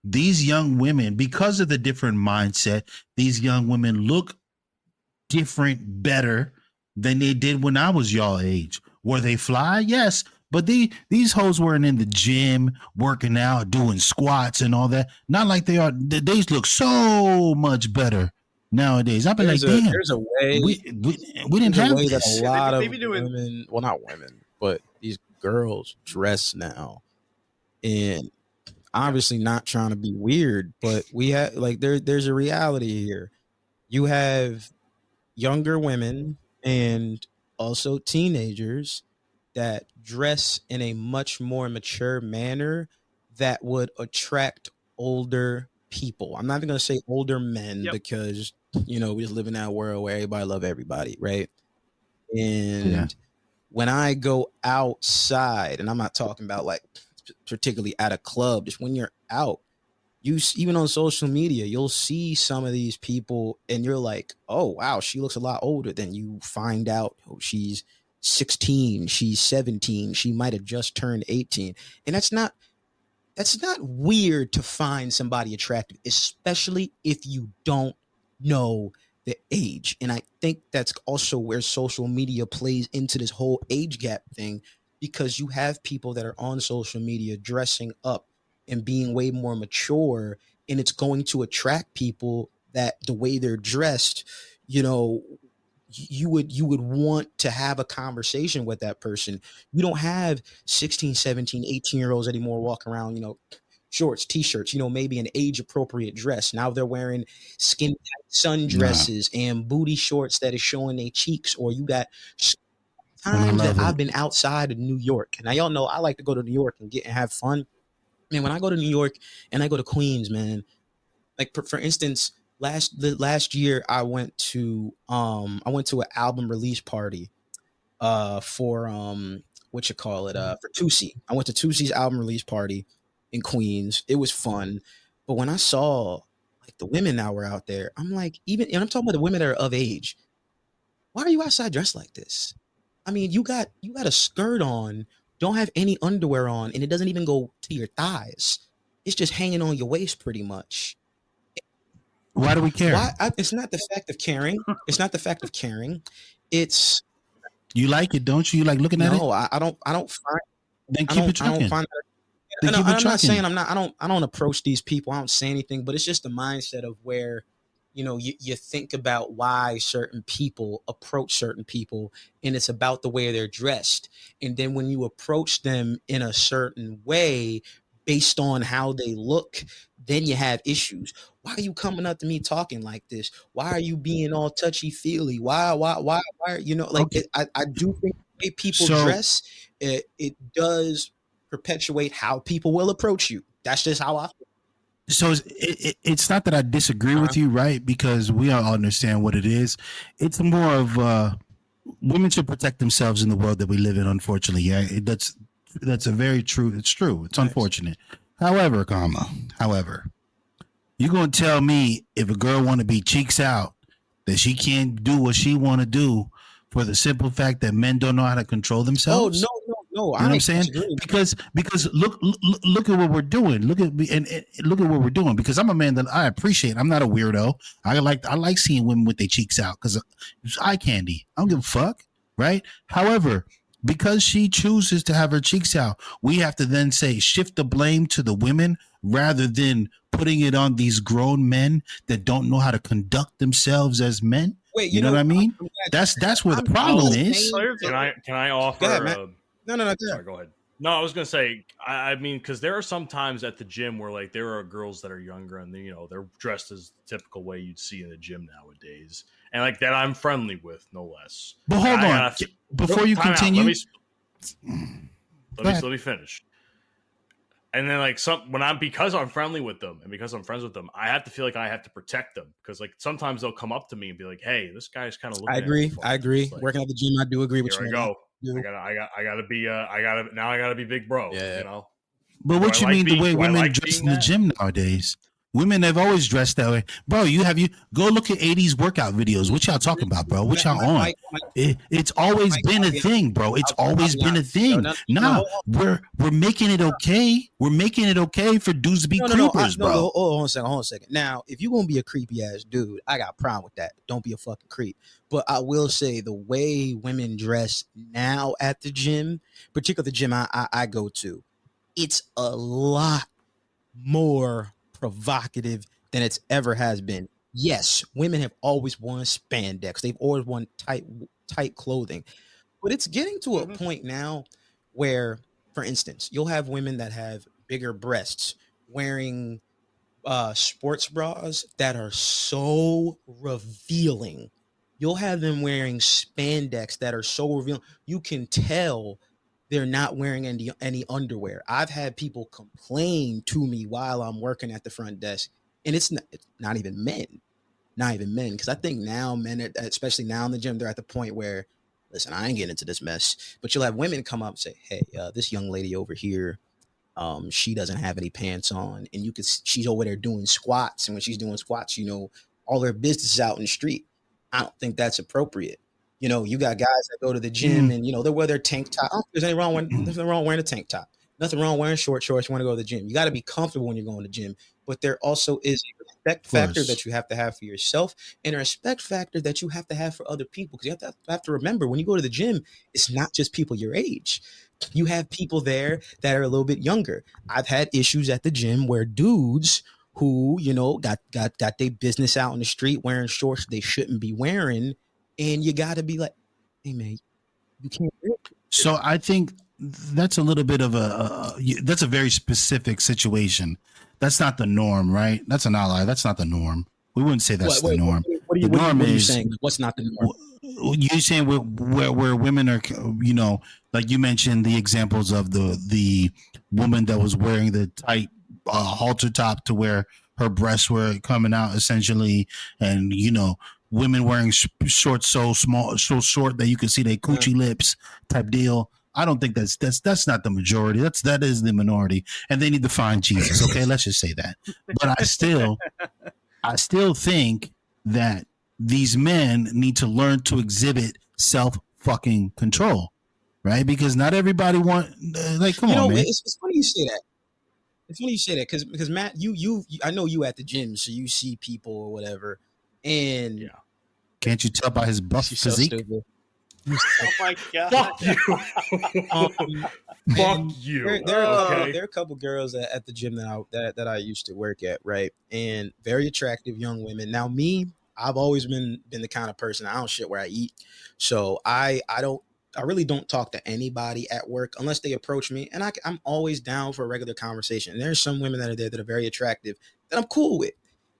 These young women, because of the different mindset, these young women look different, better than they did when I was y'all age. Were they fly? Yes. But these hoes weren't in the gym, working out, doing squats and all that. Not like they are. They look so much better nowadays. I've been damn. There's a way. We didn't have way this. that a lot of women, well, not women, but these girls dress now. And obviously not trying to be weird, but we have there's a reality here. You have younger women and also teenagers that dress in a much more mature manner that would attract older people. I'm not even going to say older men because, we just live in that world where everybody love everybody, right? And when I go outside, and I'm not talking about like particularly at a club, just when you're out, even on social media, you'll see some of these people and you're like, oh, wow, she looks a lot older. Then you find out, oh, she's 16, she's 17, she might have just turned 18. And that's not weird to find somebody attractive, especially if you don't know the age. And I think that's also where social media plays into this whole age gap thing, because you have people that are on social media dressing up and being way more mature, and it's going to attract people that the way they're dressed, you would want to have a conversation with that person. You don't have 16, 17, 18-year-olds anymore walking around, shorts, t-shirts, maybe an age appropriate dress. Now they're wearing skin tight sundresses and booty shorts that is showing their cheeks. Or you got times that I've been outside of New York. Now y'all know I like to go to New York and have fun. Man, when I go to New York and I go to Queens, man, like for instance, last year I went to an album release party for for Tusi. I went to Tusi's album release party in Queens. It was fun. But when I saw like the women that were out there, I'm like, and I'm talking about the women that are of age, why are you outside dressed like this? I mean, you got a skirt on, don't have any underwear on, and it doesn't even go to your thighs. It's just hanging on your waist pretty much. Why do we care? It's not the fact of caring. It's not the fact of caring. It's you like it, don't you? You like looking at it? No, I don't find. Then keep it trucking. I'm not saying I don't approach these people. I don't say anything, but it's just the mindset of where, you think about why certain people approach certain people, and it's about the way they're dressed. And then when you approach them in a certain way based on how they look, then you have issues. Why are you coming up to me talking like this? Why are you being all touchy feely? Why okay. I do think the way people dress, it does perpetuate how people will approach you. That's just how I feel. So it's not that I disagree with you, right? Because we all understand what it is. It's more of women should protect themselves in the world that we live in, unfortunately. Yeah, that's a very true. It's true. It's unfortunate. However, you're going to tell me if a girl want to be cheeks out that she can't do what she want to do for the simple fact that men don't know how to control themselves? Oh, no. You know what I'm saying? Because look at what we're doing. Look at what we're doing. Because I'm a man that I appreciate. I'm not a weirdo. I like seeing women with their cheeks out because it's eye candy. I don't give a fuck, right? However, because she chooses to have her cheeks out, we have to then shift the blame to the women rather than putting it on these grown men that don't know how to conduct themselves as men. Wait, you know what I mean? That's where the problem is. Can I offer? Go ahead, no. Sorry, go ahead. No, I was gonna say. I mean, because there are some times at the gym where like there are girls that are younger and they're dressed as the typical way you'd see in a gym nowadays, and like that I'm friendly with, no less. But hold on, before you continue, let me finish. And then because I'm friendly with them and because I'm friends with them, I have to feel like I have to protect them because like sometimes they'll come up to me and be like, "Hey, this guy's kind of looking." I agree. Like, working at the gym, I do agree with you. Here I go. I gotta be big bro. Yeah. But what you mean the way women dress in the gym nowadays? Women have always dressed that way, bro. You go look at 80s workout videos. What y'all talking about, bro? What y'all on? It's always been a thing, bro. It's always been a thing. Nah, we're making it okay. We're making it okay for dudes to be creepers, bro. Hold on a second. Now, if you're gonna be a creepy ass dude, I got a problem with that. Don't be a fucking creep. But I will say the way women dress now at the gym, particularly the gym I go to, it's a lot more provocative than it's ever has been. Yes, women have always worn spandex. They've always worn tight clothing. But it's getting to a point now where, for instance, you'll have women that have bigger breasts wearing sports bras that are so revealing. You'll have them wearing spandex that are so revealing. You can tell they're not wearing any underwear. I've had people complain to me while I'm working at the front desk, and it's not even men, because I think now men, especially now in the gym, they're at the point where, listen, I ain't getting into this mess. But you'll have women come up and say, "Hey, this young lady over here, she doesn't have any pants on," and she's over there doing squats, and when she's doing squats, all her business is out in the street. I don't think that's appropriate. You got guys that go to the gym and they wear their tank top. There's nothing wrong wearing a tank top. Nothing wrong wearing short shorts. You want to go to the gym. You got to be comfortable when you're going to the gym. But there also is a respect factor that you have to have for yourself, and a respect factor that you have to have for other people. Because you have to remember, when you go to the gym, it's not just people your age. You have people there that are a little bit younger. I've had issues at the gym where dudes who got their business out in the street wearing shorts they shouldn't be wearing, and you got to be like, hey man, you can't. So I think that's a little bit of that's a very specific situation. That's not the norm, right? That's an outlier. That's not the norm. We wouldn't say that's the norm. What are you saying? What's not the norm? You're saying where women are, like you mentioned the examples of the woman that was wearing the tight halter top to where her breasts were coming out essentially, and women wearing shorts so small, so short that you can see their coochie lips type deal. I don't think that's not the majority. That is the minority, and they need to find Jesus. Okay, let's just say that. But I still think that these men need to learn to exhibit self fucking control, right? Because not everybody come on, man. It's funny you say that. It's funny you say that because Matt, you I know you at the gym, so you see people or whatever, and can't you tell by his buff physique? So oh my god! Fuck you! Fuck you! There are a couple girls at the gym that I used to work at, right? And very attractive young women. Now me, I've always been the kind of person, I don't shit where I eat, so I really don't talk to anybody at work unless they approach me, and I'm always down for a regular conversation. And there's some women that are there that are very attractive that I'm cool with.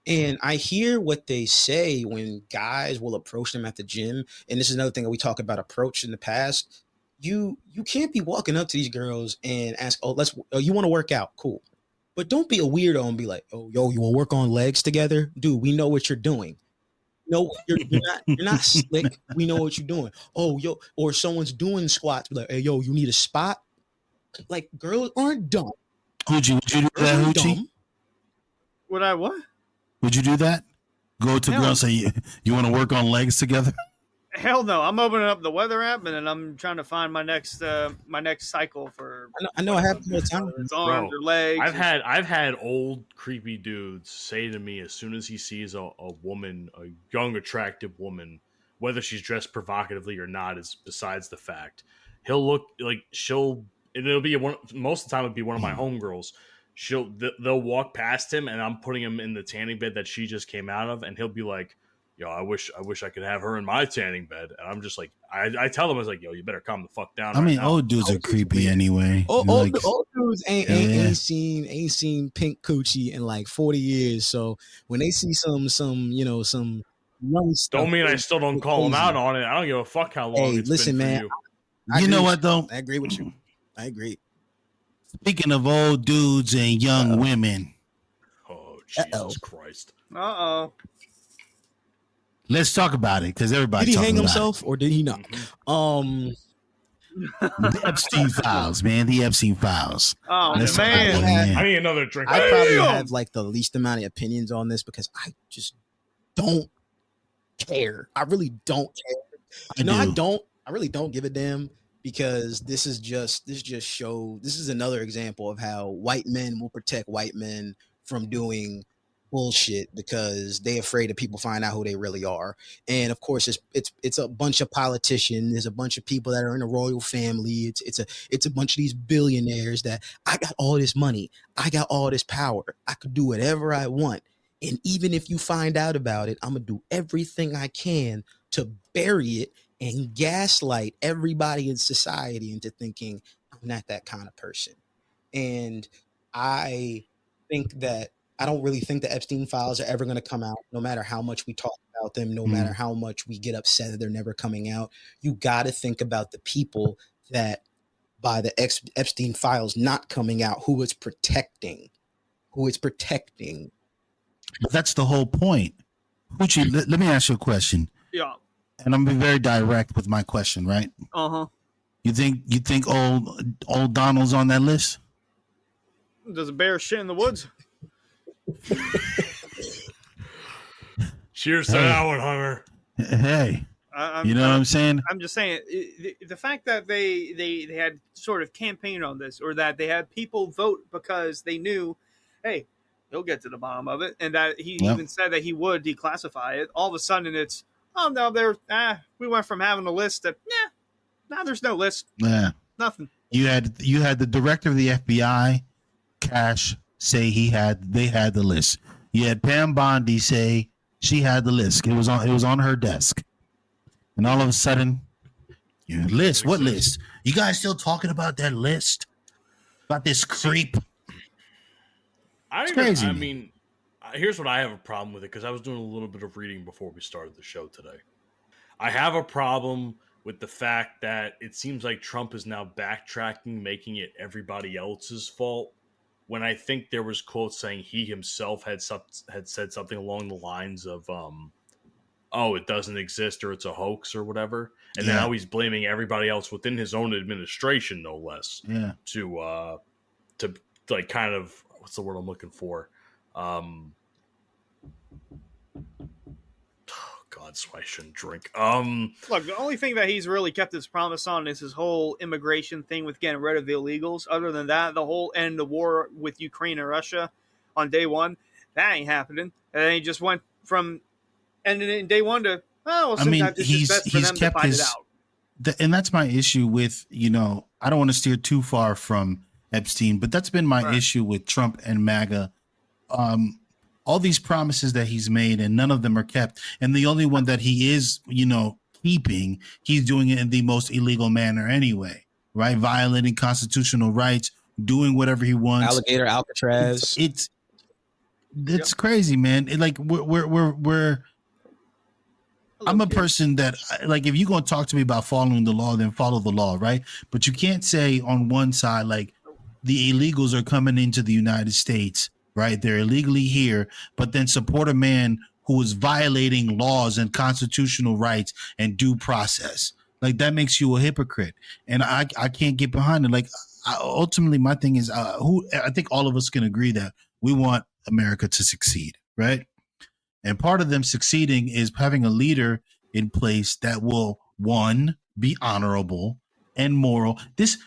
And I hear what they say when guys will approach them at the gym. And this is another thing that we talk about approach in the past. You can't be walking up to these girls and ask, you want to work out? Cool. But don't be a weirdo and be like, oh, yo, you want to work on legs together? Dude, we know what you're doing. No, you're not slick. We know what you're doing. Oh, yo, or someone's doing squats. Be like, hey, yo, you need a spot? Like, girls aren't dumb. Would you do that, Hoochie? Would I what? Would you do that? Go to girls and say you want to work on legs together? Hell no! I'm opening up the weather app and then I'm trying to find my next cycle for. I know. I have more time. It's arms or legs. I've had old creepy dudes say to me as soon as he sees a woman, a young attractive woman, whether she's dressed provocatively or not is besides the fact. He'll look like it'll be most of the time it'll be one of my homegirls. They'll walk past him and I'm putting him in the tanning bed that she just came out of, and he'll be like, yo, I wish I could have her in my tanning bed. And I'm just like, I tell them, I was like, yo, you better calm the fuck down. I mean, old dudes are creepy anyway. Old dudes ain't seen pink coochie in like 40 years. So when they see some young stuff, don't mean I still don't call them out on it. I don't give a fuck how long it's been for you. You know what though? I agree with you. I agree. Speaking of old dudes and young women. Oh, Jesus Christ. Uh-oh. Let's talk about it because everybody. Did he hang himself or did he not? The Epstein files, man. The Epstein files. Oh, Let's man. I need another drink. I probably have like the least amount of opinions on this because I just don't care. I really don't care. I really don't give a damn. Because this is another example of how white men will protect white men from doing bullshit because they're afraid that people find out who they really are. And of course, it's a bunch of politicians. There's a bunch of people that are in the royal family. It's a bunch of these billionaires that I got all this money. I got all this power. I could do whatever I want. And even if you find out about it, I'm going to do everything I can to bury it and gaslight everybody in society into thinking I'm not that kind of person. And I don't really think the Epstein files are ever going to come out, no matter how much we talk about them, no matter how much we get upset that they're never coming out. You got to think about the people that by the Epstein files not coming out, who it's protecting. But that's the whole point. Hoochie, let me ask you a question. Yeah. And I'm gonna be very direct with my question, right? Uh-huh. You think old Donald's on that list? Does a bear shit in the woods? Cheers to that one, Hunter. Hey, you know what I'm saying? I'm just saying the fact that they had sort of campaigned on this, or that they had people vote because they knew, hey, he'll get to the bottom of it, and that he even said that he would declassify it. All of a sudden, it's we went from having a list to now there's no list. Yeah, nothing. You had the director of the FBI, Cash, say they had the list. You had Pam Bondi say she had the list. It was on her desk. And all of a sudden, list? What list? You guys still talking about that list? About this creep? Crazy. I mean, here's what I have a problem with it, because I was doing a little bit of reading before we started the show today. I have a problem with the fact that it seems like Trump is now backtracking, making it everybody else's fault, when I think there was quotes saying he himself had said something along the lines of it doesn't exist, or it's a hoax, or whatever. And now he's blaming everybody else within his own administration, no less. Yeah. To like kind of, what's the word I'm looking for? God, so I shouldn't drink. Look, the only thing that he's really kept his promise on is his whole immigration thing with getting rid of the illegals. Other than that, the whole end of war with Ukraine and Russia on day one, that ain't happening. And then he just went from ending it in day one to, sometimes it's just best for them to find it out. And that's my issue with, I don't want to steer too far from Epstein, but that's been my issue with Trump and MAGA. All these promises that he's made, and none of them are kept. And the only one that he is, keeping, he's doing it in the most illegal manner anyway, right? Violating constitutional rights, doing whatever he wants. Alligator Alcatraz. It's crazy, man. I'm a person that, like, if you're going to talk to me about following the law, then follow the law, right? But you can't say on one side, like, the illegals are coming into the United States, right? They're illegally here, but then support a man who is violating laws and constitutional rights and due process. Like, that makes you a hypocrite. And I can't get behind it. Like, ultimately, my thing is, I think all of us can agree that we want America to succeed, right? And part of them succeeding is having a leader in place that will, one, be honorable and moral. That's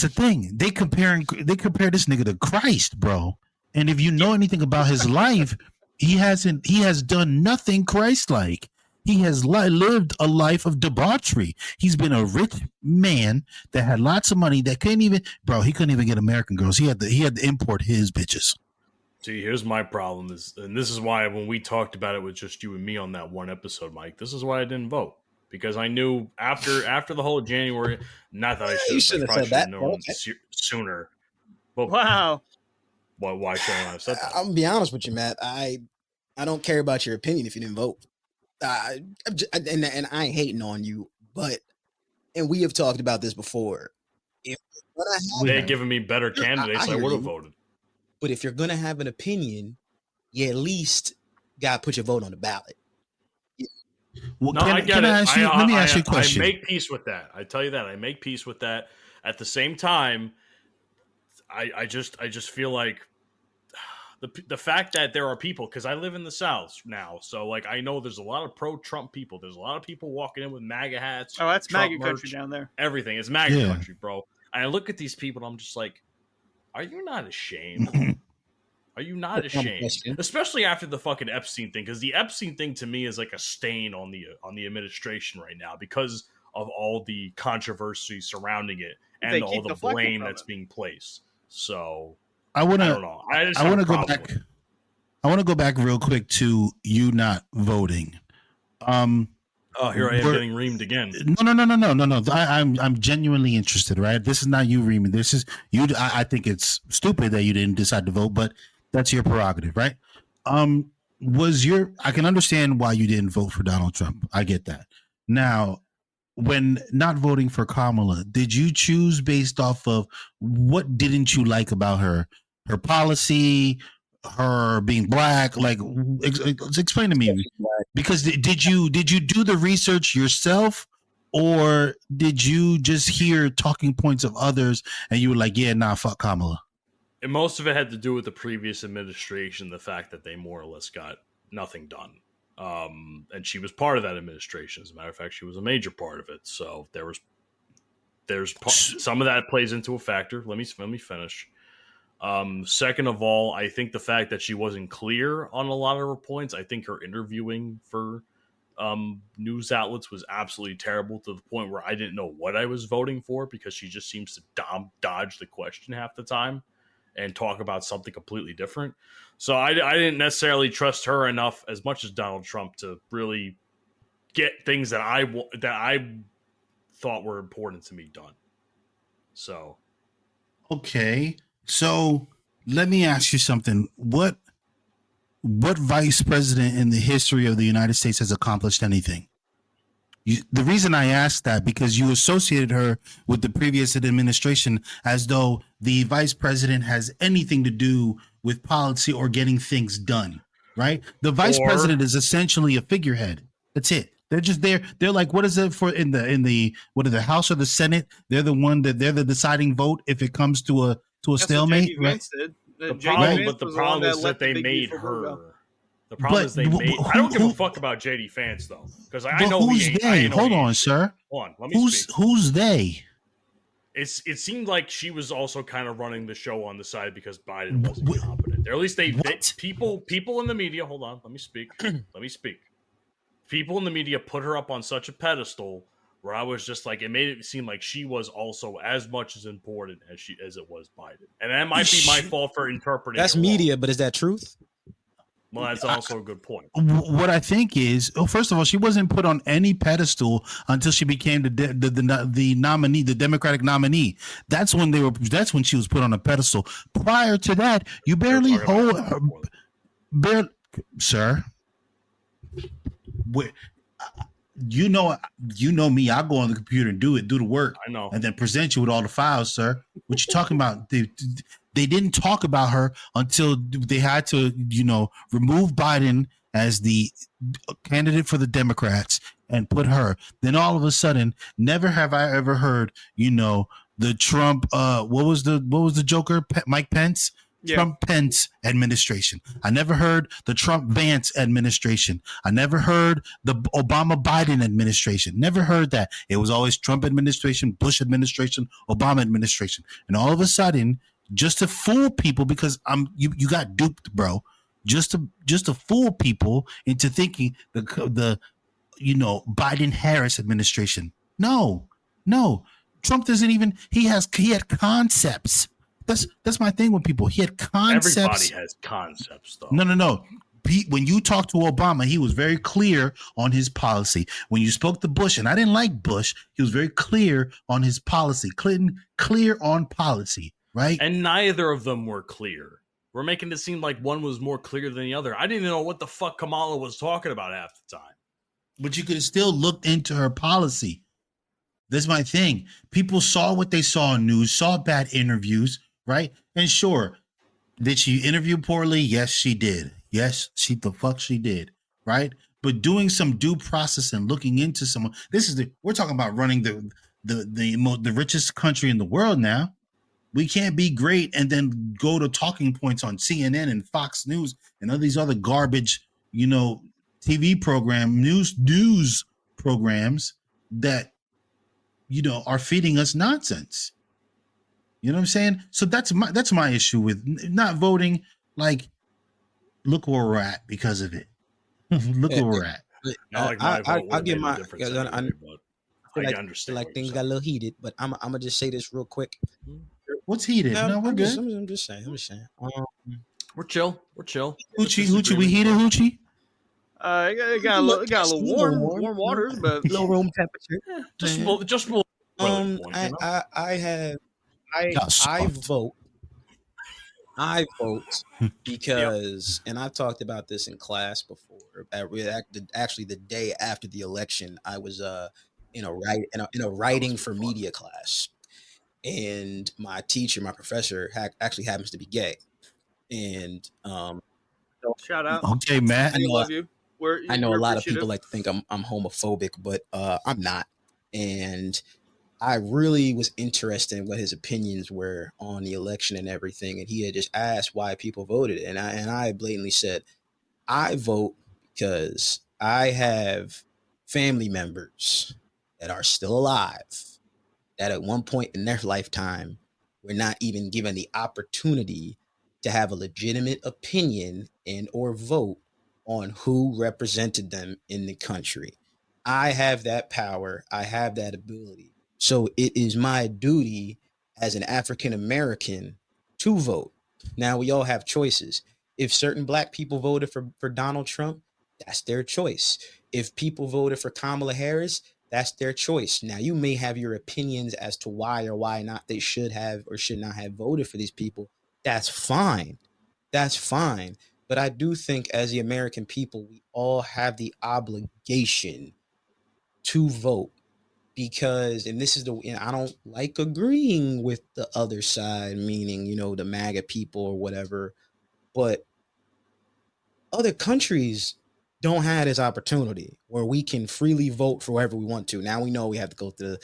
the thing. They compare this nigga to Christ, bro. And if you know anything about his life, he has done nothing Christ-like. He has lived a life of debauchery. He's been a rich man that had lots of money that couldn't even get American girls. He had to import his bitches. See, here's my problem and this is why when we talked about it with just you and me on that one episode, Mike, this is why I didn't vote. Because I knew after the whole January, not that I should have said that known sooner. But wow. Why shouldn't I have said that? I'm gonna be honest with you, Matt. I don't care about your opinion if you didn't vote. And I ain't hating on you, and we have talked about this before. If they had given me better candidates, I would have voted. But if you're gonna have an opinion, you at least gotta put your vote on the ballot. Well, I get it. Let me ask you a question. I make peace with that. I tell you that. I make peace with that. At the same time, I just feel like the fact that there are people, because I live in the South now, so like I know there's a lot of pro-Trump people. There's a lot of people walking in with MAGA hats. Oh, that's Trump MAGA merch, country down there. Everything is MAGA country, bro. And I look at these people, and I'm just like, are you not ashamed? Are you not ashamed? Especially after the fucking Epstein thing, because the Epstein thing to me is like a stain on the administration right now because of all the controversy surrounding it and all the blame that's being placed. So I don't know. I want to go back. I want to go back real quick to you not voting. Here I am getting reamed again. No. I'm genuinely interested, right? This is not you reaming. This is you. I think it's stupid that you didn't decide to vote, but that's your prerogative, right? I can understand why you didn't vote for Donald Trump. I get that. Now, when not voting for Kamala, did you choose based off of what didn't you like about her? Her policy, her being black? Like, explain to me. Because did you do the research yourself, or did you just hear talking points of others and you were like, yeah, nah, fuck Kamala? And most of it had to do with the previous administration, the fact that they more or less got nothing done. And she was part of that administration. As a matter of fact, she was a major part of it. So there's some of that plays into a factor. Let me finish. Second of all, I think the fact that she wasn't clear on a lot of her points, I think her interviewing for news outlets was absolutely terrible, to the point where I didn't know what I was voting for, because she just seems to dodge the question half the time and talk about something completely different. So I didn't necessarily trust her enough, as much as Donald Trump, to really get things that I thought were important to me done. So, okay. So let me ask you something. What vice president in the history of the United States has accomplished anything? The reason I asked that, because you associated her with the previous administration as though the vice president has anything to do with policy or getting things done, right? The vice president is essentially a figurehead. That's it. They're just there. They're like, what is it for in the what are the House or the Senate? They're the deciding vote if it comes to a stalemate. Right? The problem is that they made her. The problem is they made. I don't give a fuck about JD Vance though, because I know who's he they? ain't. Hold on, sir. Hold on, let me speak. Who's they? It seemed like she was also kind of running the show on the side because Biden wasn't competent. Or at least they people in the media. Hold on, let me speak. Let me speak. People in the media put her up on such a pedestal where I was just like, it made it seem like she was also as much as important as it was Biden, and that might be my fault for interpreting. That's media, but is that truth? Well, that's also a good point. What I think is, first of all, she wasn't put on any pedestal until she became the nominee, the Democratic nominee. That's when she was put on a pedestal. Prior to that, you barely hold her. Sir. You know me. I go on the computer and do the work. I know, and then present you with all the files, sir. What you talking about? They didn't talk about her until they had to, remove Biden as the candidate for the Democrats and put her. Then all of a sudden, never have I ever heard, the Trump. What was the Joker? Mike Pence. Yeah. Trump Pence administration. I never heard the Trump Vance administration. I never heard the Obama Biden administration. Never heard that. It was always Trump administration, Bush administration, Obama administration. And all of a sudden, just to fool people, because you got duped, bro. Just to fool people into thinking the Biden Harris administration. No. Trump doesn't even. He had concepts. That's my thing with people. He had concepts. Everybody has concepts, though. No. When you talked to Obama, he was very clear on his policy. When you spoke to Bush, and I didn't like Bush, he was very clear on his policy. Clinton, clear on policy, right? And neither of them were clear. We're making it seem like one was more clear than the other. I didn't even know what the fuck Kamala was talking about half the time. But you could have still looked into her policy. That's my thing. People saw what they saw in news, saw bad interviews, right? And sure, did she interview poorly? Yes, she did. Yes, she did, right? But doing some due process and looking into someone, we're talking about running the richest country in the world now. We can't be great and then go to talking points on CNN and Fox News and all these other garbage, TV program, news programs that, are feeding us nonsense. You know what I'm saying? So that's my issue with not voting. Like, look where we're at because of it. Look where we're at. I'll give my. I understand. Like things got a little heated, but I'm gonna just say this real quick. What's heated? No, we're good. I'm just saying. We're chill. Hoochie, we heated Hoochie. It got a little warm waters, but low room temperature. Just a little. I vote because, and I've talked about this in class before. Actually, the day after the election, I was in a writing for media class, and my teacher, my professor, actually happens to be gay, and so Shout out. Okay, Matt. I We know love you. I know a We're lot of appreciative. people like to think I'm homophobic, but I'm not, and I really was interested in what his opinions were on the election and everything, and he had just asked why people voted, and I blatantly said I vote because I have family members that are still alive that at one point in their lifetime were not even given the opportunity to have a legitimate opinion and or vote on who represented them in the country. I have that power. I have that ability. So it is my duty as an African American to vote. Now we all have choices. If certain black people voted for Donald Trump, that's their choice. If people voted for Kamala Harris, that's their choice. Now, you may have your opinions as to why or why not they should have or should not have voted for these people. That's fine. That's fine. But I do think as the American people, we all have the obligation to vote because, and this is and I don't like agreeing with the other side, meaning, the MAGA people or whatever, but other countries don't have this opportunity where we can freely vote for whoever we want to. Now we know we have to go through,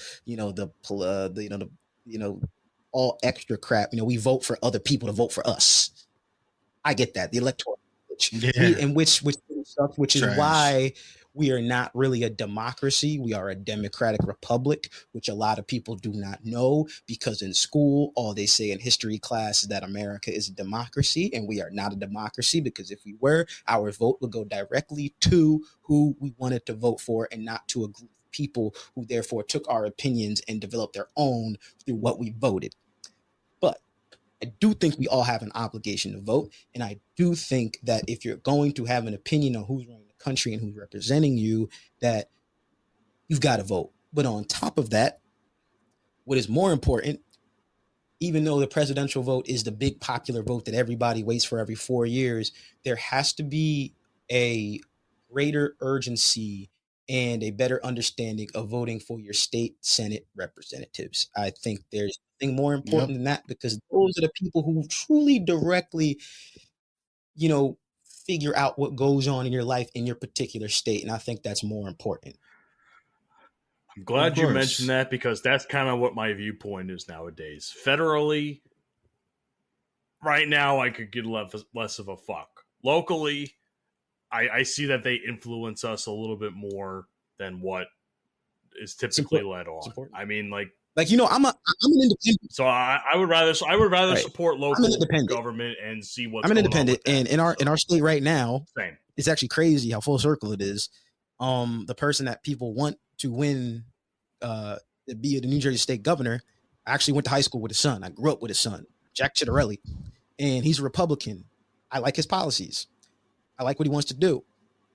all extra crap. We vote for other people to vote for us. I get that, the electoral college, Yeah. which is Trash. why we are not really a democracy. We are a democratic republic, which a lot of people do not know because in school, all they say in history class is that America is a democracy, and we are not a democracy because if we were, our vote would go directly to who we wanted to vote for and not to a group of people who therefore took our opinions and developed their own through what we voted. But I do think we all have an obligation to vote. And I do think that if you're going to have an opinion on who's running the country and who's representing you, that you've got to vote. But on top of that, what is more important, even though the presidential vote is the big popular vote that everybody waits for every 4 years, there has to be a greater urgency and a better understanding of voting for your state Senate representatives. I think there's nothing more important than that because those are the people who truly directly, figure out what goes on in your life in your particular state. And I think that's more important. I'm glad you mentioned that because that's kind of what my viewpoint is nowadays. Federally, right now, I could get less of a fuck. Locally, I see that they influence us a little bit more than what is typically let on. I mean, I'm an independent. So I would rather support local government and see what's going on. I'm an independent, and in our state right now, same. It's actually crazy how full circle it is. The person that people want to win, to be the New Jersey state governor, I actually went to high school with his son. I grew up with his son, Jack Chitterelli, and he's a Republican. I like his policies. I like what he wants to do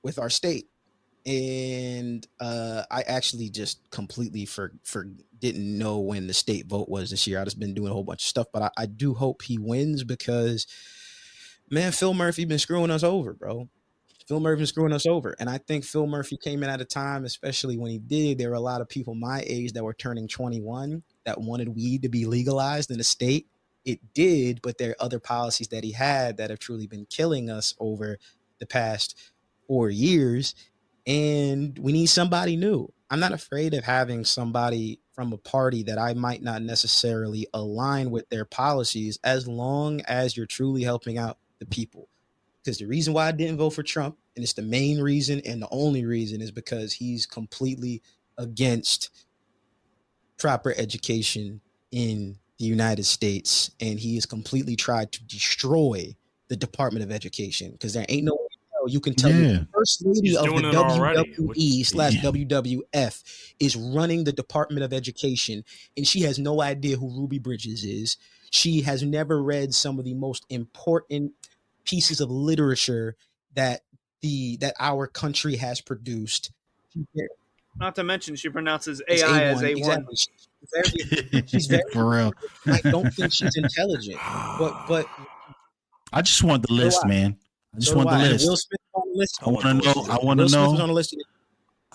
with our state. And I actually just completely didn't know when the state vote was this year. I just been doing a whole bunch of stuff, but I do hope he wins because, man, Phil Murphy been screwing us over, bro. Phil Murphy been screwing us over. And I think Phil Murphy came in at a time, especially when he did, there were a lot of people my age that were turning 21 that wanted weed to be legalized in the state. It did, but there are other policies that he had that have truly been killing us over the past 4 years. And we need somebody new. I'm not afraid of having somebody from a party that I might not necessarily align with their policies as long as you're truly helping out the people. Because the reason why I didn't vote for Trump, and it's the main reason and the only reason, is because he's completely against proper education in the United States. And he has completely tried to destroy the Department of Education because there ain't no way you can tell me the first lady of the WWE/WWF is running the Department of Education, and she has no idea who Ruby Bridges is. She has never read some of the most important pieces of literature that our country has produced. Not to mention, she pronounces AI as A1. Exactly. She's very for real. I don't think she's intelligent, but I just want the list, man. I just want the list. Will Smith on the list. I want to know. Will Smith was on the list.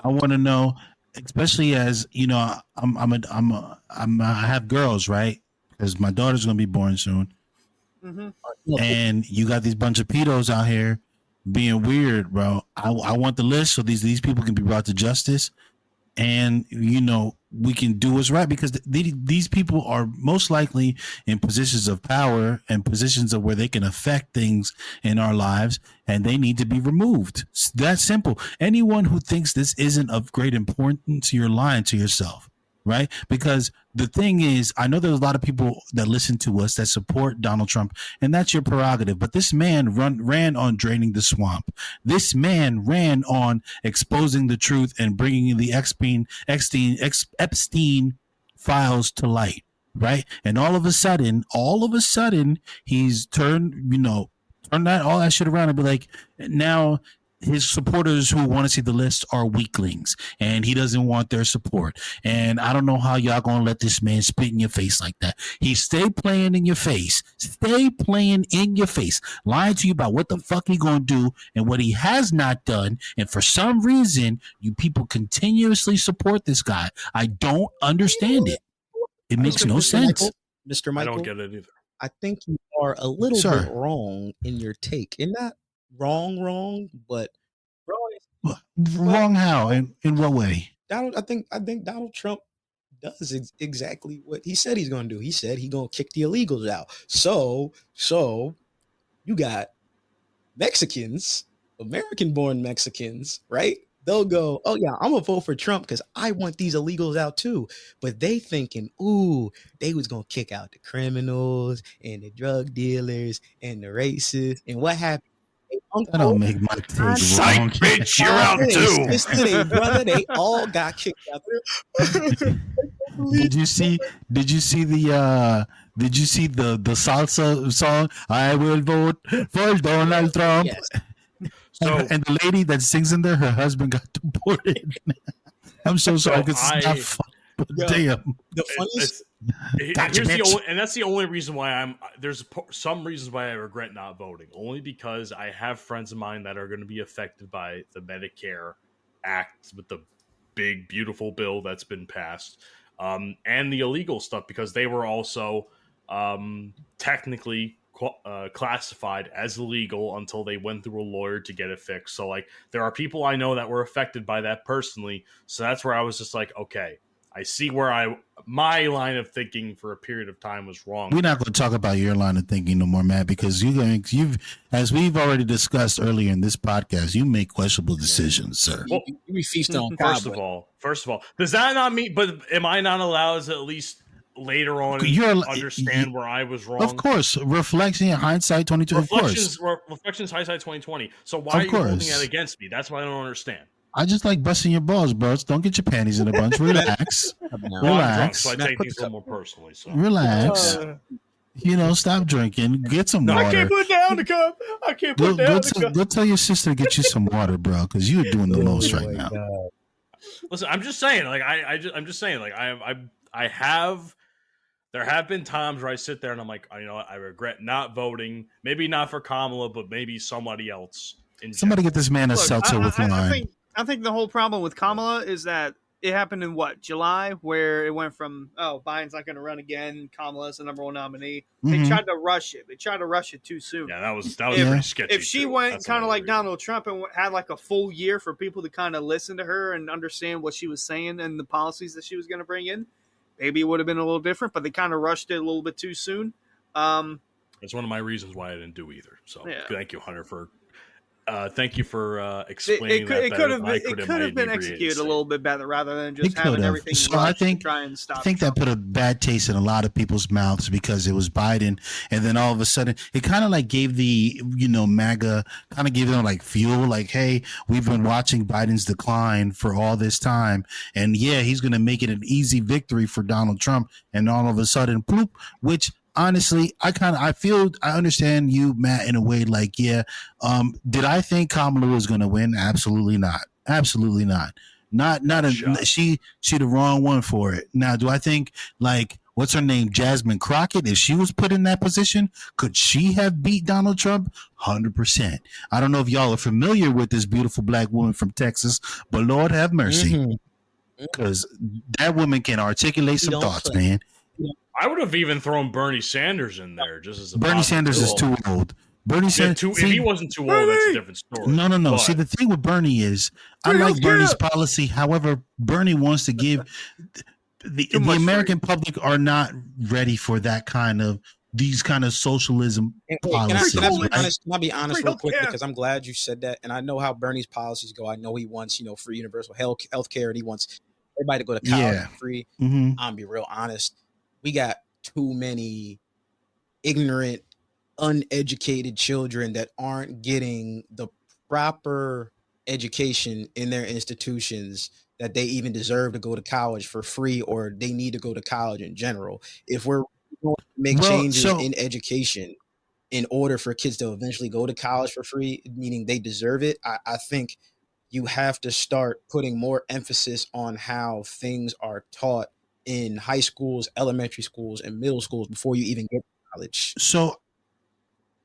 I want to know especially as you know, I have girls, right? Because my daughter's gonna be born soon, and you got these bunch of pedos out here being weird, bro. I want the list so these people can be brought to justice, and you know we can do what's right because these people are most likely in positions of power and positions of where they can affect things in our lives, and they need to be removed. It's that simple. Anyone who thinks this isn't of great importance, you're lying to yourself, right? Because the thing is, I know there's a lot of people that listen to us that support Donald Trump, and that's your prerogative. But this man ran on draining the swamp. This man ran on exposing the truth and bringing the Epstein files to light, right? And all of a sudden, he's turned all that shit around and be like, now his supporters who want to see the list are weaklings and he doesn't want their support. And I don't know how y'all gonna let this man spit in your face like that. He stay playing in your face, lying to you about what the fuck he gonna do and what he has not done. And for some reason, you people continuously support this guy. I don't understand it. It makes no sense. Mr. Michael, I don't get it either. I think you are a little bit wrong in your take. And not wrong, but wrong how? In what way? I think Donald Trump does exactly what he said he's going to do. He said he's going to kick the illegals out. So you got Mexicans, American-born Mexicans, right? They'll go, oh yeah, I'm gonna vote for Trump because I want these illegals out too. But they thinking, ooh, they was gonna kick out the criminals and the drug dealers and the racists. And what happened? I don't make my take Psych, wrong. bitch, you're out too. Yesterday, brother, they all got kicked out. Did you see the salsa song? I will vote for Donald Trump. Yes. So, and the lady that sings in there, her husband got deported. I'm so sorry because it's not fun. But damn. The funniest. That's the only reason why there's some reasons why I regret not voting. Only because I have friends of mine that are going to be affected by the Medicare Act with the big, beautiful bill that's been passed, and the illegal stuff because they were also technically classified as illegal until they went through a lawyer to get it fixed. So like there are people I know that were affected by that personally. So that's where I was just like, okay, I see where my line of thinking for a period of time was wrong. We're not going to talk about your line of thinking no more, Matt, because you've, as we've already discussed earlier in this podcast, you make questionable decisions, sir. Well, you feast on first of all, does that not mean? But am I not allowed to at least later on understand where I was wrong? Of course, reflection, hindsight 2020. Reflections, hindsight 2020. So why are you holding that against me? That's what I don't understand. I just like busting your balls, bro. Don't get your panties in a bunch. Relax. Well, I'm drunk, so I take things a little more personally. So relax. Stop drinking. Get some water. I can't put down the cup. I can't put down the cup. Go tell your sister to get you some water, bro, because you're doing the most right now. God. Listen, I'm just saying. Like I'm just saying. Like I have. There have been times where I sit there and I'm like, I regret not voting. Maybe not for Kamala, but maybe somebody else. Somebody get this man a seltzer with lime. I think the whole problem with Kamala is that it happened in July, where it went from, Biden's not going to run again. Kamala's the number one nominee. They tried to rush it. They tried to rush it too soon. Yeah, that was pretty sketchy. If she went kind of like Donald Trump and had like a full year for people to kind of listen to her and understand what she was saying and the policies that she was going to bring in, maybe it would have been a little different, but they kind of rushed it a little bit too soon. That's one of my reasons why I didn't do either. So thank you, Hunter, for explaining that. It could have been executed a little bit better rather than just having everything rushed to try and stop. I think that put a bad taste in a lot of people's mouths because it was Biden, and then all of a sudden it kind of like gave the MAGA kind of gave them like fuel, like, hey, we've been watching Biden's decline for all this time, and he's going to make it an easy victory for Donald Trump, and all of a sudden, bloop, which. Honestly, I understand you, Matt, in a way like, did I think Kamala was going to win? Absolutely not. Absolutely not. She the wrong one for it. Now, do I think what's her name? Jasmine Crockett, if she was put in that position, could she have beat Donald Trump? 100%. I don't know if y'all are familiar with this beautiful black woman from Texas, but Lord have mercy. because that woman can articulate some thoughts, man. I would have even thrown Bernie Sanders in there just as a Bernie Sanders is too old. Bernie Sanders. If he wasn't too old, that's a different story. No. But See, the thing with Bernie is, I like Bernie's policy. However, Bernie wants to give the American public are not ready for that kind of these kind of socialism policies. Can I be honest real quick? Because I'm glad you said that, and I know how Bernie's policies go. I know he wants free universal health care, and he wants everybody to go to college for free. Mm-hmm. I'm be real honest. We got too many ignorant, uneducated children that aren't getting the proper education in their institutions that they even deserve to go to college for free, or they need to go to college in general. If we're going to make changes in education in order for kids to eventually go to college for free, meaning they deserve it, I think you have to start putting more emphasis on how things are taught in high schools, elementary schools, and middle schools before you even get to college. So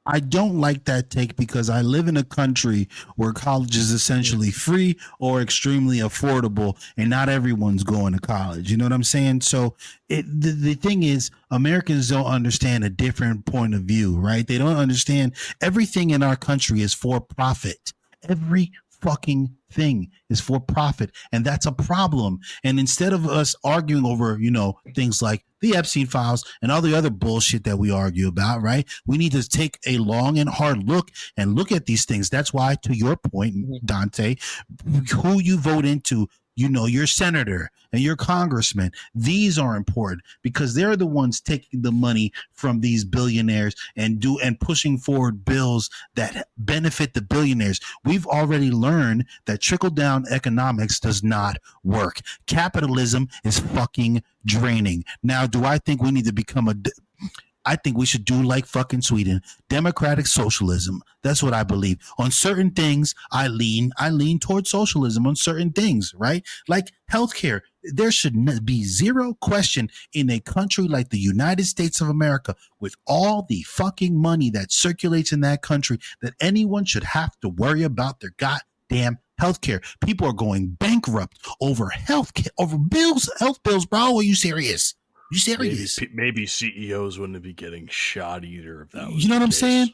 I don't like that take because I live in a country where college is essentially free or extremely affordable, and not everyone's going to college. You know what I'm saying? So the thing is, Americans don't understand a different point of view, right? They don't understand everything in our country is for profit. Every fucking thing is for profit, and that's a problem. And instead of us arguing over things like the Epstein files and all the other bullshit that we argue about, right, we need to take a long and hard look at these things. That's why, to your point, Dante, who you vote into, your senator and your congressman, these are important because they're the ones taking the money from these billionaires and pushing forward bills that benefit the billionaires. We've already learned that trickle down economics does not work. Capitalism is fucking draining. Now, do I think we need to become I think we should do like fucking Sweden, democratic socialism. That's what I believe. On certain things, I lean towards socialism on certain things, right? Like healthcare. There should be zero question in a country like the United States of America, with all the fucking money that circulates in that country, that anyone should have to worry about their goddamn healthcare. People are going bankrupt over healthcare, over health bills, bro. Are you serious? You serious? Maybe CEOs wouldn't be getting shot either if that was. You know what I'm saying?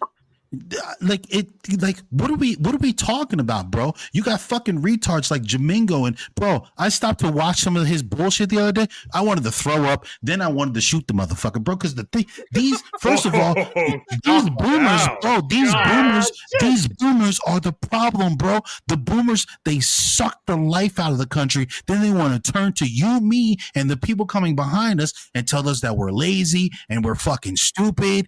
What are we talking about, bro? You got fucking retards like Jamingo, and bro, I stopped to watch some of his bullshit the other day. I wanted to throw up, then I wanted to shoot the motherfucker, bro. Because these first of all, these boomers, bro, these boomers are the problem, bro. The boomers, they suck the life out of the country. Then they want to turn to you, me, and the people coming behind us and tell us that we're lazy and we're fucking stupid.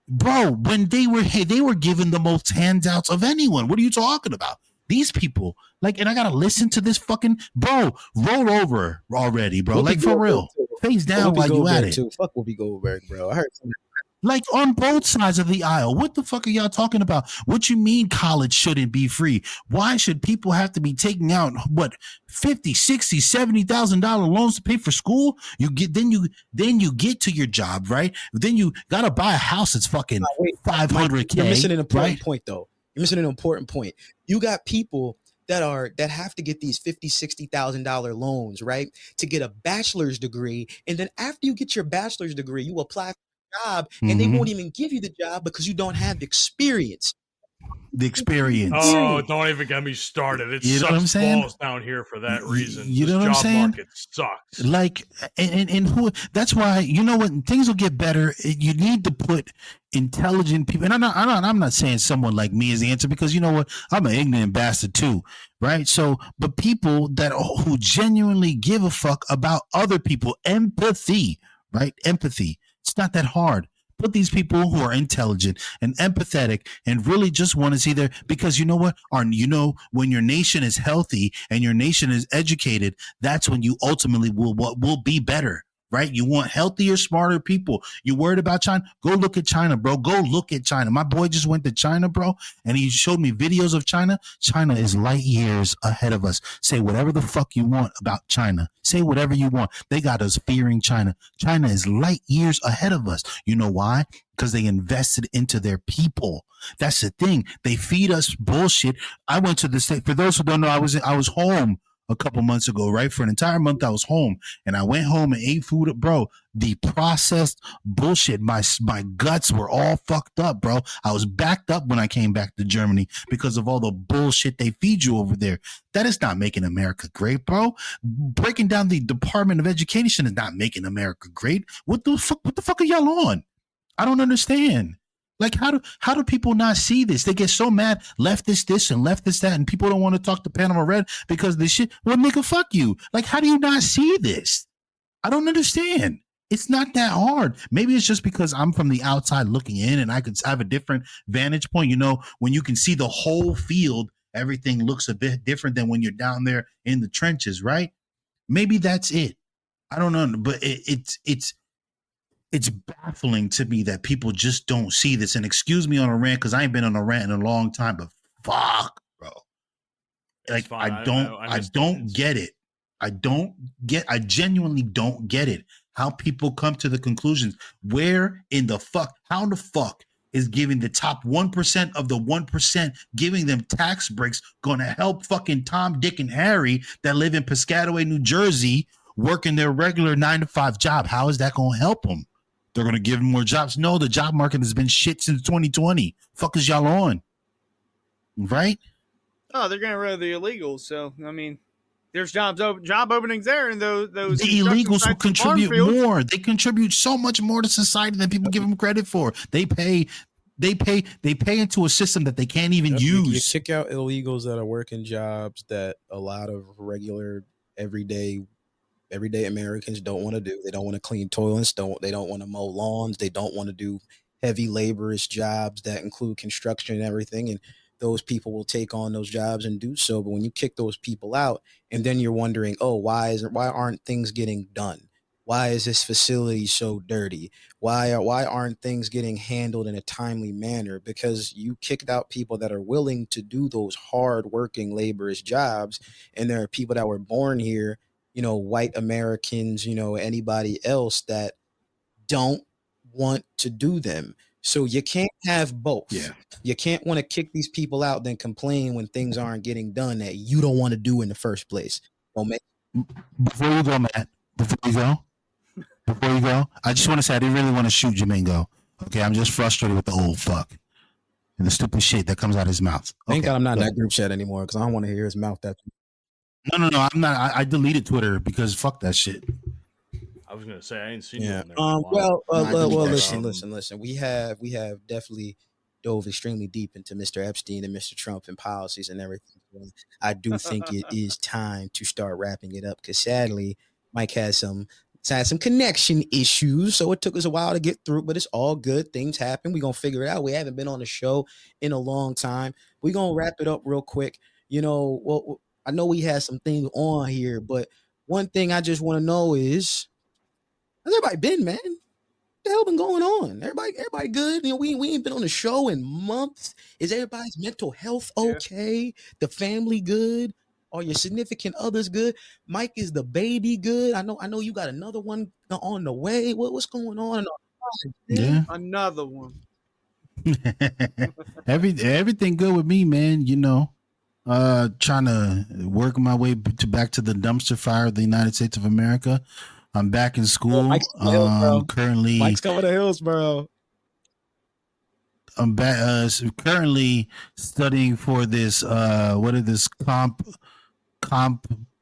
Bro, when they were given the most handouts of anyone. What are you talking about? These people, and I gotta listen to this fucking bro. Roll over already, bro. For real, face down while you at it. Fuck Whoopi Goldberg, bro. I heard something. On both sides of the aisle. What the fuck are y'all talking about? What you mean college shouldn't be free? Why should people have to be taking out $50,000, $60,000, $70,000 loans to pay for school? You get get to your job, right? Then you gotta buy a house that's fucking $500K. You're missing an important point, though. You're missing an important point. You got people that have to get these $50,000, $60,000 loans, right, to get a bachelor's degree, and then after you get your bachelor's degree, you apply job, and they won't even give you the job because you don't have experience. Oh, don't even get me started. It sucks balls down here for that reason. You know what I'm saying? Job market sucks. And who? That's why things will get better. You need to put intelligent people. And I'm not saying someone like me is the answer, because you know what? I'm an ignorant bastard too, right? So, but people who genuinely give a fuck about other people, empathy, right? Empathy. It's not that hard. Put these people who are intelligent and empathetic and really just want to see their, because you know what? When your nation is healthy and your nation is educated, that's when you ultimately will be better. Right? You want healthier, smarter people. You worried about China? Go look at China, bro. Go look at China. My boy just went to China, bro, and he showed me videos of China. China is light years ahead of us. Say whatever the fuck you want about China. Say whatever you want. They got us fearing China. China is light years ahead of us. You know why? Because they invested into their people. That's the thing. They feed us bullshit. I went to the state. For those who don't know, I was home a couple months ago, right? For an entire month, I was home, and I went home and ate food. Bro, the processed bullshit, my guts were all fucked up, bro. I was backed up when I came back to Germany because of all the bullshit they feed you over there. That is not making America great, bro. Breaking down the Department of Education is not making America great. What the fuck are y'all on? I don't understand. Like, how do people not see this? They get so mad, leftist this and leftist that, and people don't want to talk to Panama Red because this shit. Well, nigga, fuck you. Like, how do you not see this? I don't understand. It's not that hard. Maybe it's just because I'm from the outside looking in and I could have a different vantage point. You know, when you can see the whole field, everything looks a bit different than when you're down there in the trenches, right? Maybe that's it. I don't know, but it's baffling to me that people just don't see this. And excuse me on a rant, because I ain't been on a rant in a long time, but fuck, bro. Like, I don't get it. I genuinely don't get it. How people come to the conclusions. Where in the fuck, how the fuck is giving the top 1% of the 1%, giving them tax breaks, going to help fucking Tom, Dick, and Harry that live in Piscataway, New Jersey, working their regular 9-to-5 job? How is that going to help them? They're going to give them more jobs. No, the job market has been shit since 2020. Fuck is y'all on? Right? Oh, they're getting rid of the illegals. So, I mean, there's job openings there, and those the illegals will contribute more. They contribute so much more to society than people give them credit for. They pay into a system that they can't even use. You kick out illegals that are working jobs that a lot of regular, everyday Americans don't want to do. They don't want to clean toilets. They don't want to mow lawns. They don't want to do heavy laborious jobs that include construction and everything. And those people will take on those jobs and do so. But when you kick those people out, and then you're wondering, oh, why aren't things getting done? Why is this facility so dirty? Why aren't things getting handled in a timely manner? Because you kicked out people that are willing to do those hard working laborious jobs, and there are people that were born here, you know, white Americans, you know, anybody else that don't want to do them. So you can't have both. Yeah. You can't want to kick these people out, then complain when things aren't getting done that you don't want to do in the first place. Well, before you go, Matt, before you go, I just want to say I didn't really want to shoot Jamingo. Okay, I'm just frustrated with the old fuck and the stupid shit that comes out of his mouth. Okay, thank God I'm not in that group chat anymore because I don't want to hear his mouth. No, I'm not. I deleted Twitter because fuck that shit. I was gonna say I ain't seen Yeah. you on there. Listen. We have definitely dove extremely deep into Mr. Epstein and Mr. Trump and policies and everything. I do think it is time to start wrapping it up because sadly, Mike had some connection issues, so it took us a while to get through. But it's all good. Things happen. We're gonna figure it out. We haven't been on the show in a long time. We're gonna wrap it up real quick. You know, well, I know we had some things on here, but one thing I just want to know is, how's everybody been, man? What the hell been going on? Everybody good? You know, we ain't been on the show in months. Is everybody's mental health okay? Yeah. The family good? Are your significant others good? Mike, is the baby good? I know you got another one on the way. What's going on? Yeah, another one. Everything good with me, man. You know. Trying to work my way back to the dumpster fire of the United States of America. I'm back in school. Currently, Mike's coming to Hillsboro. I'm back. Currently studying for this. What is this comp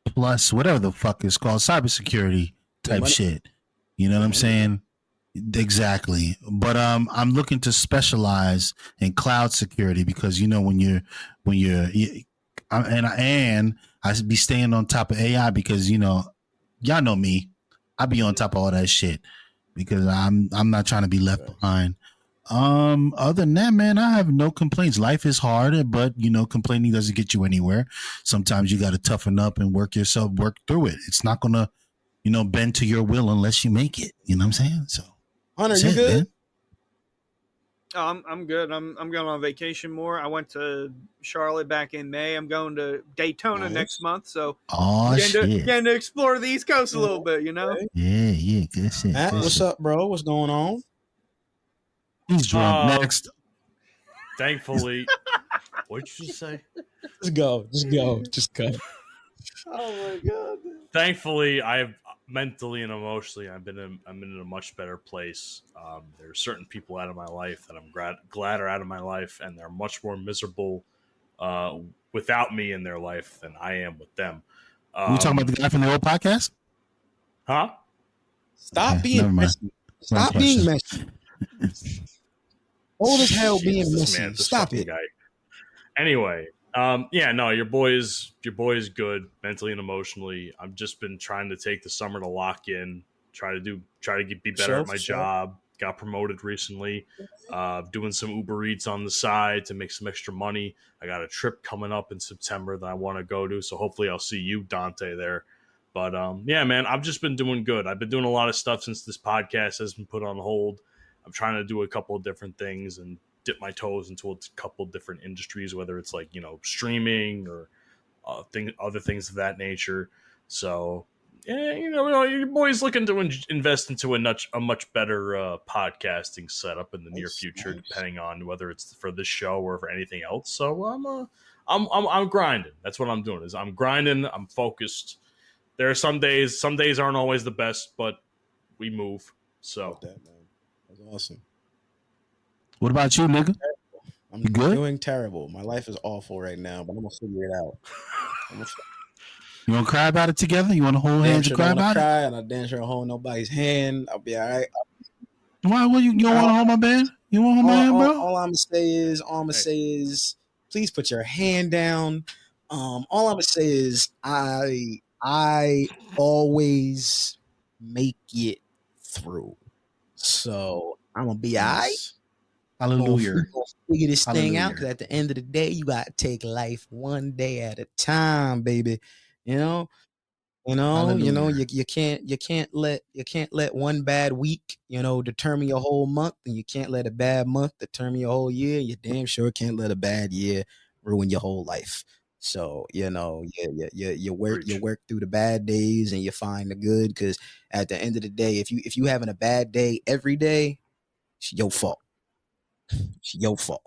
plus whatever the fuck it's called, cybersecurity type shit. You know what I'm saying? Exactly. But I'm looking to specialize in cloud security because you know when you're I be staying on top of AI because you know y'all know me. I be on top of all that shit because I'm not trying to be left behind. Other than that, man, I have no complaints. Life is hard, but you know, complaining doesn't get you anywhere. Sometimes you got to toughen up and work through it. It's not gonna, you know, bend to your will unless you make it. You know what I'm saying? So, Hunter, you good? Man. Oh, I'm good. I'm going on vacation more. I went to Charlotte back in May. I'm going to Daytona next month. So getting to explore the East Coast a little bit, you know? Yeah, good shit. Matt, what's up, bro? What's going on? He's drunk. Next. Thankfully. What'd you say? Just go. Oh my god. Thankfully, I've mentally and emotionally, I'm in a much better place. There are certain people out of my life that I'm glad are out of my life, and they're much more miserable without me in their life than I am with them. You talking about the guy from the old podcast? Huh? Stop Okay, being never mind. messy. Wrong Stop being question. messy. Old as hell being Jesus, messy. this Stop fucking it. guy. Anyway, yeah, no, your boy is good mentally and emotionally. I've just been trying to take the summer to lock in, be better at my job. Got promoted recently. Doing some Uber Eats on the side to make some extra money. I got a trip coming up in September that I want to go to, so hopefully I'll see you, Dante, there. But yeah, man, I've just been doing good. I've been doing a lot of stuff since this podcast has been put on hold. I'm trying to do a couple of different things and dip my toes into a couple different industries, whether it's like, streaming or other things of that nature. So yeah, your boy's looking to invest into a much better podcasting setup in the near future, depending on whether it's for this show or for anything else. So I'm grinding. That's what I'm doing. Is I'm grinding. I'm focused. There are some days aren't always the best, but we move. So That, man. That's awesome. What about you, nigga? I'm You good? doing terrible. My life is awful right now, but I'm gonna figure it out. You want to cry about it together? You want to hold hands and cry about it? And I damn sure hold nobody's hand. I'll be all right. Why? What, you don't want to hold my band? You want to hold my hand, bro? All I'm gonna say is, please put your hand down. All I'm gonna say is, I always make it through. So I'm gonna be all right. Hallelujah. We're gonna figure this thing out, Hallelujah. because at the end of the day, you gotta take life one day at a time, baby. Hallelujah. You can't let one bad week, determine your whole month, and you can't let a bad month determine your whole year. You damn sure can't let a bad year ruin your whole life. So, you work through the bad days and you find the good, because at the end of the day, if you having a bad day every day, it's your fault. It's your fault.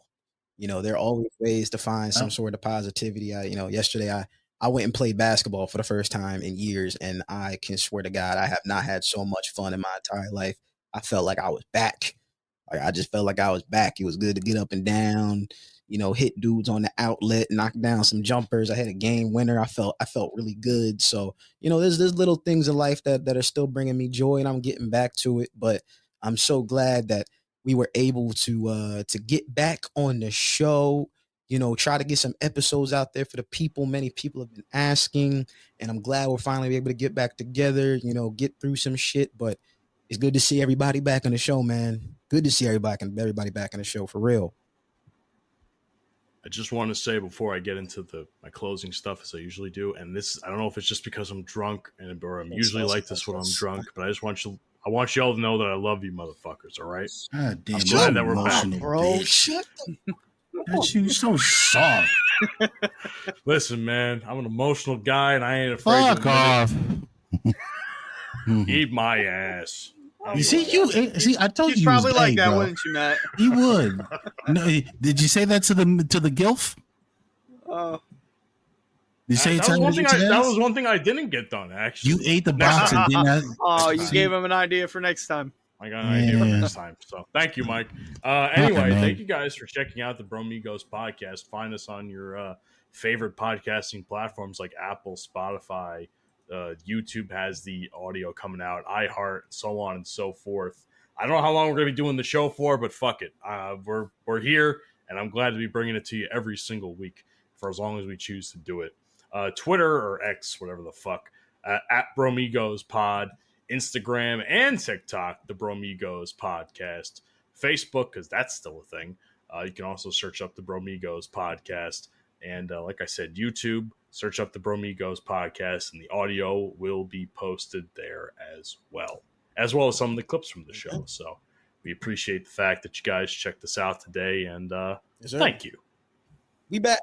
There are always ways to find some sort of positivity. Yesterday I went and played basketball for the first time in years, and I can swear to God, I have not had so much fun in my entire life. I felt like I was back. Like, I just felt like I was back. It was good to get up and down, hit dudes on the outlet, knock down some jumpers. I had a game winner. I felt really good. So, there's little things in life that are still bringing me joy, and I'm getting back to it. But I'm so glad that we were able to get back on the show, try to get some episodes out there for the people. Many people have been asking, and I'm glad we're finally able to get back together, get through some shit. But it's good to see everybody back on the show, man. Good to see everybody back on the show, for real. I just want to say before I get into my closing stuff, as I usually do, and this, I don't know if it's just because I'm drunk or I'm usually like this when I'm drunk, but I want y'all to know that I love you, motherfuckers. All right. God damn, I'm glad that we're back, bro. Shut That's you so soft. Listen, man, I'm an emotional guy, and I ain't afraid Fuck to off. eat my ass. You see, I told He's you. probably like that, bro. wouldn't you, Matt? He would. No, did you say that to the gilf? Oh, Did you say that was one thing I didn't get done. Actually, You ate the box and didn't. you gave him an idea for next time. I got an idea for next time. So thank you, Mike. Anyway, thank you guys for checking out the Bromigos podcast. Find us on your favorite podcasting platforms like Apple, Spotify. YouTube has the audio coming out, iHeart, so on and so forth. I don't know how long we're going to be doing the show for, but fuck it. We're here, and I'm glad to be bringing it to you every single week for as long as we choose to do it. Twitter or X, whatever the fuck, at Bromigos Pod. Instagram and TikTok, the Bromigos Podcast. Facebook, because that's still a thing. You can also search up the Bromigos Podcast. And like I said, YouTube, search up the Bromigos Podcast, and the audio will be posted there as well as some of the clips from the show. So we appreciate the fact that you guys checked us out today, and thank you. We back.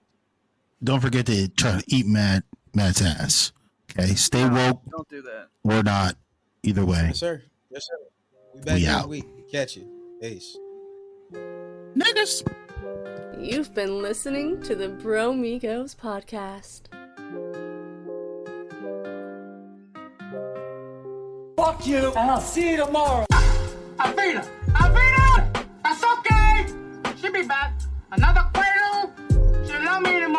Don't forget to try to eat Matt's ass. Okay, stay woke. Don't do that. Or not. Either way. Yes, sir. We back next week. Catch you. Peace. Niggas. You've been listening to the Bromigos podcast. Fuck you, and I'll see you tomorrow. Alvina! Alvina! That's okay! She'll be back. Another cradle. She'll love me in the